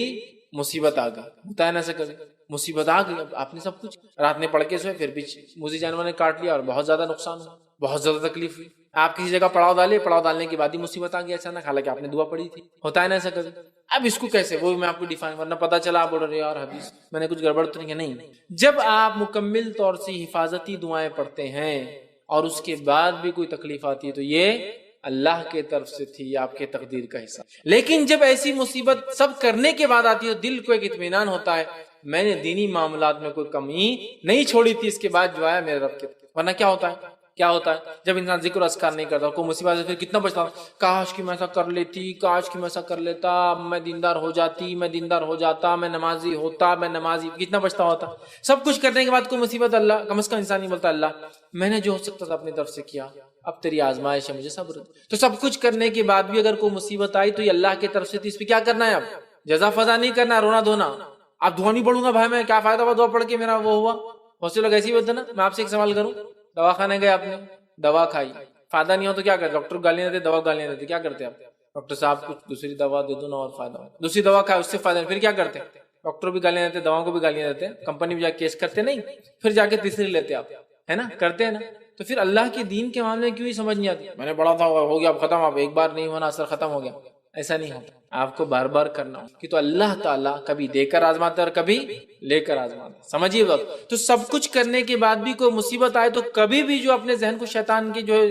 مصیبت آ گئی. ہوتا ہے نا ایسا کبھی, مصیبت آ گئی, اب آپ نے سب کچھ رات میں پڑھ کے سوئے, پھر بھی موذی جانور نے کاٹ لیا اور بہت زیادہ نقصان ہوا, بہت زیادہ تکلیف ہوئی. آپ کسی جگہ پڑاؤ ڈالے, پڑاؤ ڈالنے کے بعد ہی مصیبت آ گئی اچانک, حالانکہ آپ نے دعا پڑھی تھی. ہوتا ہے نا ایسا کبھی. اب اس کو کیسے, وہ میں آپ کو ڈیفائن, ورنہ پتا چلا آپ بول رہے یار حدیث میں نے کچھ گڑبڑ تو نہیں. جب آپ مکمل طور سے حفاظتی دعائیں پڑھتے ہیں اور اس کے بعد بھی کوئی تکلیف آتی ہے, تو یہ اللہ کے طرف سے تھی, آپ کے تقدیر کا حصہ. لیکن جب ایسی مصیبت سب کرنے کے بعد آتی ہے, دل کو ایک اطمینان ہوتا ہے, میں نے دینی معاملات میں کوئی کمی نہیں چھوڑی تھی, اس کے بعد جو ہے میرے رب کے. ورنہ کیا ہوتا ہے جب انسان ذکر و اذکار نہیں کرتا, کوئی مصیبت سے پھر کتنا بچتا, کاش کہ میں ایسا کر لیتی, کاش کہ میں ایسا کر لیتا, میں دیندار ہو جاتی, میں دیندار ہو جاتا, میں نمازی ہوتا, میں نمازی, کتنا بچتا ہوتا. سب کچھ کرنے کے بعد کوئی مصیبت, اللہ کم از کم انسان نہیں بولتا اللہ میں نے جو ہو سکتا تھا اپنی طرف سے کیا, اب تیری آزمائش ہے, مجھے صبر. تو سب کچھ کرنے کے بعد بھی اگر کوئی مصیبت آئی تو یہ اللہ کی طرف سے تھی, اس پہ کیا کرنا ہے, اب جزا فضا نہیں کرنا, رونا دھونا. اب دعا نہیں پڑھوں گا بھائی, میں کیا فائدہ ہوا دعا پڑھ کے میرا وہ ہوا. بہت سے لوگ ایسے ہی ہوتے نا. میں آپ سے ایک سوال کروں, دوا کھانے گئے, آپ نے دوا کھائی, فائدہ نہیں ہو تو کیا کرتے, ڈاکٹر گالیاں دیتے, دوا گالیاں دیتے, کیا کرتے آپ, ڈاکٹر صاحب کچھ دوسری دوا دے دو نا اور فائدہ ہو. دوسری دوا کھائے اس سے فائدہ نہیں, پھر کیا کرتے, ڈاکٹر بھی گالیاں دیتے, دواؤں کو بھی گالیاں دیتے, کمپنی بھی جا کے کیس کرتے نہیں, پھر جا کے تیسری لیتے آپ, ہے نا, کرتے ہیں نا. تو پھر اللہ کے دین کے معاملے کیوں ہی سمجھ نہیں آتی, میں نے پڑھا تھا ہو گیا اب ختم, اب ایک بار نہیں ہونا اثر ختم ہو گیا. ایسا نہیں ہوتا, آپ کو بار بار کرنا ہو کہ تو اللہ تعالیٰ کبھی دے کر آزماتا ہے اور کبھی لے کر آزماتا ہے, سمجھیے بات. تو سب کچھ کرنے کے بعد بھی کوئی مصیبت آئے تو کبھی بھی جو اپنے ذہن کو شیطان کے جو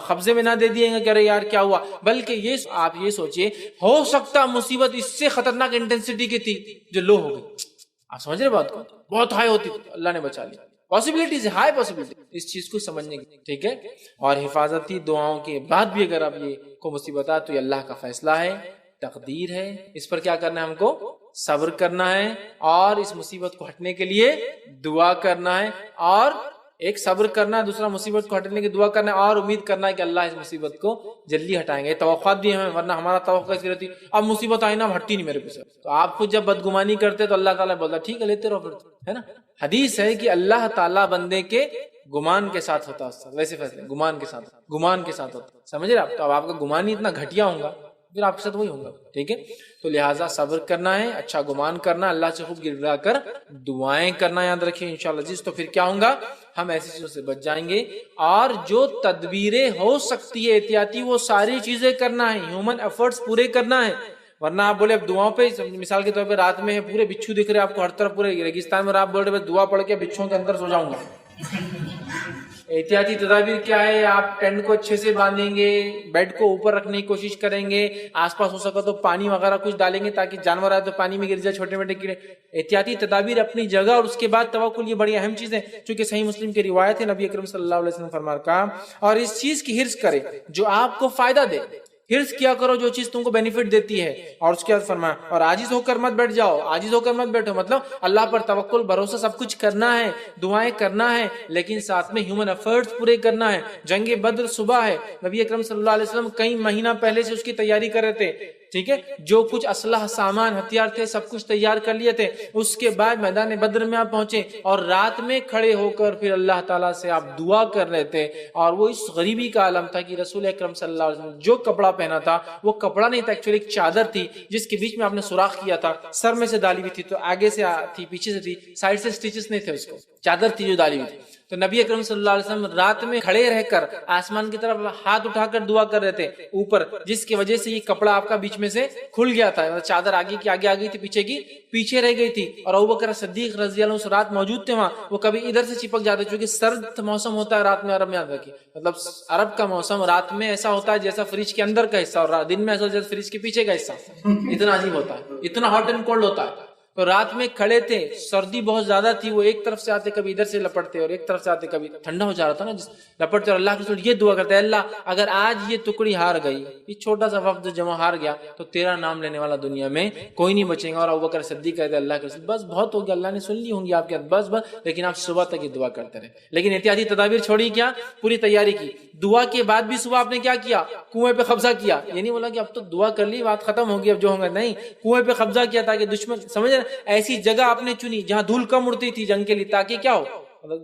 قبضے میں نہ دے دیے گا کہ ارے یار کیا ہوا, بلکہ یہ آپ یہ سوچئے ہو سکتا مصیبت اس سے خطرناک انٹینسٹی کی تھی جو لو ہو گئی. آپ سمجھ رہے بات کو, بہت ہائی ہوتی تھی, اللہ نے بچا لیا. پاسبلٹیز, ہائی پاسبلٹی, اس چیز کو سمجھنے کی, ٹھیک ہے. اور حفاظتی دعاؤں کے بعد بھی اگر اب یہ کو مصیبت آئے تو یہ اللہ کا فیصلہ ہے, تقدیر ہے, اس پر کیا کرنا ہے, ہم کو صبر کرنا ہے, اور اس مصیبت کو ہٹنے کے لیے دعا کرنا ہے, اور ایک صبر کرنا ہے, دوسرا مصیبت کو ہٹنے کی دعا کرنا ہے, اور امید کرنا ہے کہ اللہ اس مصیبت کو جلدی ہٹائیں گے. توقعات بھی ہمیں, ورنہ ہمارا توقع اس کی رہتی اب مصیبت آئی نا, اب ہٹتی نہیں میرے پیچھے. تو آپ خود جب بدگمانی کرتے تو اللہ تعالیٰ بولتا ٹھیک ہے لیتے رہو پھر, ہے نا. حدیث ہے کہ اللہ تعالیٰ بندے کے گمان کے ساتھ ہوتا ہے, ویسے فیصلے گمان کے ساتھ ہوتا, سمجھ رہے آپ. تو اب آپ کا گمان ہی اتنا گھٹیا ہوگا, پھر آپ کے ساتھ وہی ہوگا, ٹھیک ہے. تو لہٰذا صبر کرنا ہے, اچھا گمان کرنا, اللہ سے خوب گڑگڑا کر دعائیں کرنا, یاد رکھیں انشاءاللہ عزیز. تو پھر کیا ہوگا, ہم ایسی چیزوں سے بچ جائیں گے, اور جو تدبیریں ہو سکتی ہے احتیاطی, وہ ساری چیزیں کرنا ہے, ہیومن ایفرٹس پورے کرنا ہے. ورنہ آپ بولے اب دعاؤں پہ, مثال کے طور پہ رات میں پورے بچھو دکھ رہے آپ کو ہر طرف پورے ریگستان میں, آپ بول رہے دعا پڑھ کے بچھوں کے اندر سو جاؤں گا. احتیاطی تدابیر کیا ہے, آپ ٹینٹ کو اچھے سے باندھیں گے, بیڈ کو اوپر رکھنے کی کوشش کریں گے, آس پاس ہو سکا تو پانی وغیرہ کچھ ڈالیں گے تاکہ جانور آئے تو پانی میں گر جائے, چھوٹے موٹے کیڑے. احتیاطی تدابیر اپنی جگہ, اور اس کے بعد توکل, یہ بڑی اہم چیز ہے. چونکہ صحیح مسلم کی روایت ہے, نبی اکرم صلی اللہ علیہ وسلم فرمایا کہا, اور اس چیز کی حرص کرے جو آپ کو فائدہ دے, حرص کیا کرو جو چیز تم کو بینیفٹ دیتی ہے. اور اس کے بعد فرمایا, اور عاجز ہو کر مت بیٹھ جاؤ, عاجز ہو کر مت بیٹھو, مطلب اللہ پر توکل, بھروسہ, سب کچھ کرنا ہے, دعائیں کرنا ہے, لیکن ساتھ میں ہیومن ایفرٹس پورے کرنا ہے. جنگ بدر صبح ہے, نبی اکرم صلی اللہ علیہ وسلم کئی مہینہ پہلے سے اس کی تیاری کر رہے تھے, ٹھیک ہے. جو کچھ اسلحہ, سامان, ہتھیار تھے سب کچھ تیار کر لیے تھے. اس کے بعد میدان بدر میں آپ پہنچے, اور رات میں کھڑے ہو کر پھر اللہ تعالیٰ سے آپ دعا کر رہے تھے. اور وہ اس غریبی کا عالم تھا کہ رسول اکرم صلی اللہ علیہ وسلم جو کپڑا پہنا تھا وہ کپڑا نہیں تھا, ایکچولی ایک چادر تھی جس کے بیچ میں آپ نے سوراخ کیا تھا, سر میں سے ڈالی ہوئی تھی, تو آگے سے تھی, پیچھے سے تھی, سائڈ سے سٹیچز نہیں تھے, اس کو چادر تھی جو ڈالی ہوئی تھی. تو نبی اکرم صلی اللہ علیہ وسلم رات میں کھڑے رہ کر آسمان کی طرف ہاتھ اٹھا کر دعا کر رہے تھے اوپر, جس کی وجہ سے یہ کپڑا آپ کا بیچ میں سے کھل گیا تھا, چادر آگے کی آگے آ گئی تھی, پیچھے کی پیچھے رہ گئی تھی. اور ابوبکر صدیق رضی اللہ عنہ اس رات موجود تھے وہاں, وہ کبھی ادھر سے چپک جاتے, چونکہ سرد موسم ہوتا ہے رات میں عرب میں, یاد رکھیے, مطلب عرب کا موسم رات میں ایسا ہوتا ہے جیسا فریج کے اندر کا حصہ, اور دن میں ایسا جیسا فریج کے پیچھے کا حصہ, اتنا عجیب ہوتا ہے, اتنا ہاٹ اینڈ کولڈ ہوتا ہے. تو رات میں کھڑے تھے, سردی بہت زیادہ تھی, وہ ایک طرف سے آتے کبھی ادھر سے لپٹتے اور ایک طرف سے آتے کبھی ٹھنڈا ہو جا رہا تھا نا لپٹتے, اور اللہ کے رسول یہ دعا کرتے ہیں اللہ اگر آج یہ ٹکڑی ہار گئی, یہ چھوٹا سا وفد جمع ہار گیا, تو تیرا نام لینے والا دنیا میں کوئی نہیں بچے گا. اور ابوبکر صدیق کہتے ہیں اللہ کے رسول بس بہت ہو گیا, اللہ نے سن لی ہوں گی آپ کے بس بس, لیکن آپ صبح تک یہ دعا کرتے رہے. لیکن احتیاطی تدابیر چھوڑی, کیا پوری تیاری کی. دعا کے بعد بھی صبح آپ نے کیا کیا, کنویں پہ قبضہ کیا. یہ نہیں بولا کہ اب تو دعا کر لی بات ختم ہوگی اب جو ہوگا, نہیں, کنویں پہ قبضہ کیا تاکہ دشمن سمجھ رہے, ایسی جگہ آپ نے چنی جہاں دھول کم اڑتی تھی جنگ کے لیے, تاکہ کیا ہو,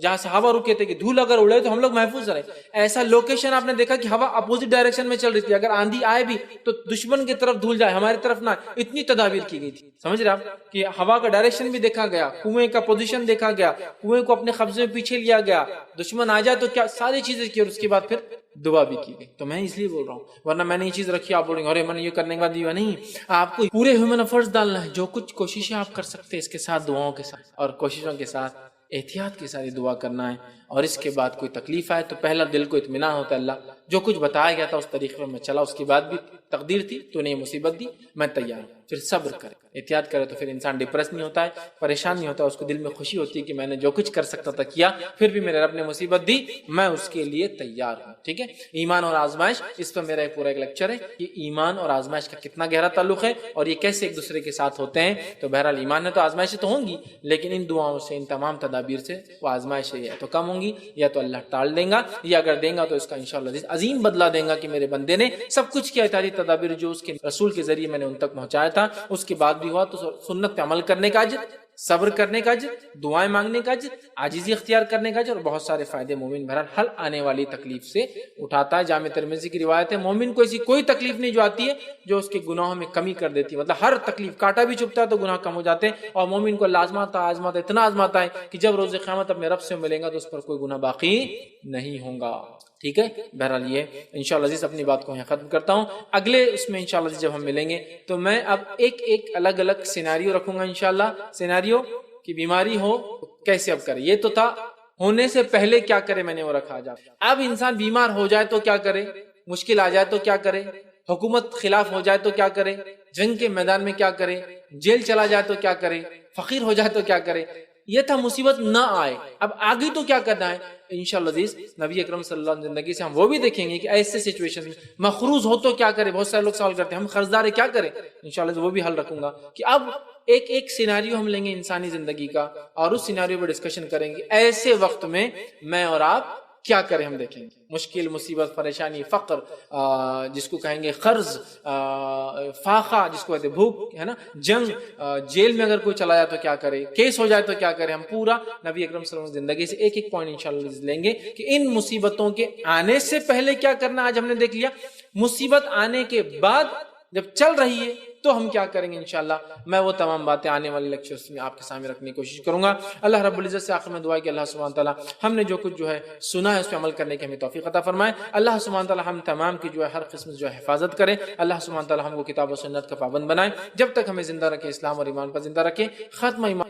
جہاں صحابہ رکے تھے کہ دھول اگر اڑے تو ہم لوگ محفوظ رہے. ایسا لوکیشن آپ نے دیکھا کہ ہوا اپوزٹ ڈائریکشن میں چل رہی تھی, اگر آندھی آئے بھی تو دشمن کی طرف دھول جائے, ہماری طرف نہ, اتنی تدابیر کی گئی تھی. سمجھ رہے آپ کہ ہوا کا ڈائریکشن بھی دیکھا گیا, کنویں کا پوزیشن دیکھا گیا, کنویں کو اپنے قبضے میں پیچھے لیا گیا, دشمن آ جائے تو کیا, ساری چیزیں کی, اور اس کے بعد پھر دعا بھی کی گئی. تو میں اس لیے بول رہا ہوں, ورنہ میں نے یہ چیز رکھی, آپ بولیں گے ارے میں نے یہ کرنے کے بعد دیا نہیں. آپ کو پورے ہیومن افرٹس ڈالنا ہے, جو کچھ کوششیں آپ کر سکتے ہیں اس کے ساتھ, دعاؤں کے ساتھ اور کوششوں کے ساتھ احتیاط کے ساتھ دعا کرنا ہے. اور اس کے بعد کوئی تکلیف آئے تو پہلا دل کو اطمینان ہوتا ہے, اللہ جو کچھ بتایا گیا تھا اس طریقے میں چلا, اس کے بعد بھی تقدیر تھی تو نے یہ مصیبت دی, میں تیار ہوں. پھر صبر کرے, احتیاط کرے, تو پھر انسان ڈپریس نہیں ہوتا ہے, پریشان نہیں ہوتا, اس کو دل میں خوشی ہوتی ہے کہ میں نے جو کچھ کر سکتا تھا کیا, پھر بھی میرے رب نے مصیبت دی, میں اس کے لیے تیار ہوں. ٹھیک ہے, ایمان اور آزمائش, اس پر میرا پورا ایک لیکچر ہے کہ ایمان اور آزمائش کا کتنا گہرا تعلق ہے اور یہ کیسے ایک دوسرے کے ساتھ ہوتے ہیں. تو بہرحال ایمان ہے تو آزمائشیں تو ہوں گی, لیکن ان دعاؤں سے, ان تمام تدابیر سے وہ آزمائشیں یا تو کم ہوں گی, یا تو اللہ ٹال دیں گا, یا اگر دیں گا تو اس کا انشاءاللہ عظیم بدلہ دیں گا کہ میرے بندے نے سب کچھ کیا, احتیاطی تدابیر جو اس کے رسول کے ذریعے میں نے ان تک پہنچایا تھا, اس کے بعد بھی ہوا تو سنت پہ عمل کرنے کا اجر, صبر کرنے کا اجر, دعائیں مانگنے کا اجر, عاجزی اختیار کرنے کا اجر, اور بہت سارے فائدے مومن بہرحال ہر آنے والی تکلیف سے اٹھاتا ہے. جامع ترمذی کی روایت ہے, مومن کو ایسی کوئی تکلیف نہیں جو آتی ہے جو اس کے گناہوں میں کمی کر دیتی ہے. مطلب ہر تکلیف, کانٹا بھی چبھتا ہے تو گناہ کم ہو جاتے ہیں, اور مومن کو آزماتا اتنا آزماتا ہے کہ جب روز قیامت اپنے رب سے ملیں گا تو اس پر کوئی گناہ باقی نہیں ہوگا. ٹھیک ہے, بہرحال یہ انشاءاللہ عزیز اپنی بات کو یہاں ختم کرتا ہوں. اگلے اس میں انشاءاللہ عزیز جب ہم ملیں گے تو میں اب ایک الگ الگ سیناریو رکھوں گا انشاءاللہ. سیناریو کی بیماری ہو کیسے اب کرے, یہ تو تھا ہونے سے پہلے کیا کرے, میں نے وہ رکھا جا. اب انسان بیمار ہو جائے تو کیا کرے, مشکل آ جائے تو کیا کرے, حکومت خلاف ہو جائے تو کیا کرے, جنگ کے میدان میں کیا کرے, جیل چلا جائے تو کیا کرے, فقیر ہو جائے تو کیا کرے. یہ تھا مصیبت نہ آئے, اب آگے تو کیا کرنا ہے انشاءاللہ عزیز. نبی اکرم صلی اللہ علیہ وسلم زندگی سے ہم وہ بھی دیکھیں گے کہ ایسے سچویشن میں مخروض ہو تو کیا کرے. بہت سارے لوگ سوال کرتے ہیں ہم قرضدار ہیں کیا کریں, انشاءاللہ وہ بھی حل رکھوں گا کہ اب ایک سیناریو ہم لیں گے انسانی زندگی کا, اور اس سیناریو پر ڈسکشن کریں گے ایسے وقت میں میں اور آپ کیا کریں, ہم دیکھیں گے. مشکل, مصیبت, پریشانی, فقر, جس کو کہیں گے قرض, فاقہ جس کو کہتے ہیں بھوک, ہے نا, جنگ, جیل میں اگر کوئی چلا جائے تو کیا کرے, کیس ہو جائے تو کیا کرے. ہم پورا نبی اکرم صلی اللہ علیہ وسلم زندگی سے ایک پوائنٹ انشاءاللہ لیں گے کہ ان مصیبتوں کے آنے سے پہلے کیا کرنا. آج ہم نے دیکھ لیا, مصیبت آنے کے بعد جب چل رہی ہے تو ہم کیا کریں گے انشاءاللہ. میں وہ تمام باتیں آنے والے لیکچرز میں آپ کے سامنے رکھنے کی کوشش کروں گا. اللہ رب العزت سے آخر میں دعا ہے کہ اللہ سبحانہ تعالیٰ ہم نے جو کچھ جو ہے سنا ہے اس پہ عمل کرنے کی ہمیں توفیق عطا فرمائے. اللہ سبحانہ تعالیٰ ہم تمام کی جو ہے ہر قسم جو ہے حفاظت کرے. اللہ سبحانہ تعالیٰ ہم کو کتاب و سنت کا پابند بنائے, جب تک ہمیں زندہ رکھے, اسلام اور ایمان پر زندہ رکھے. خاتمہ ایمان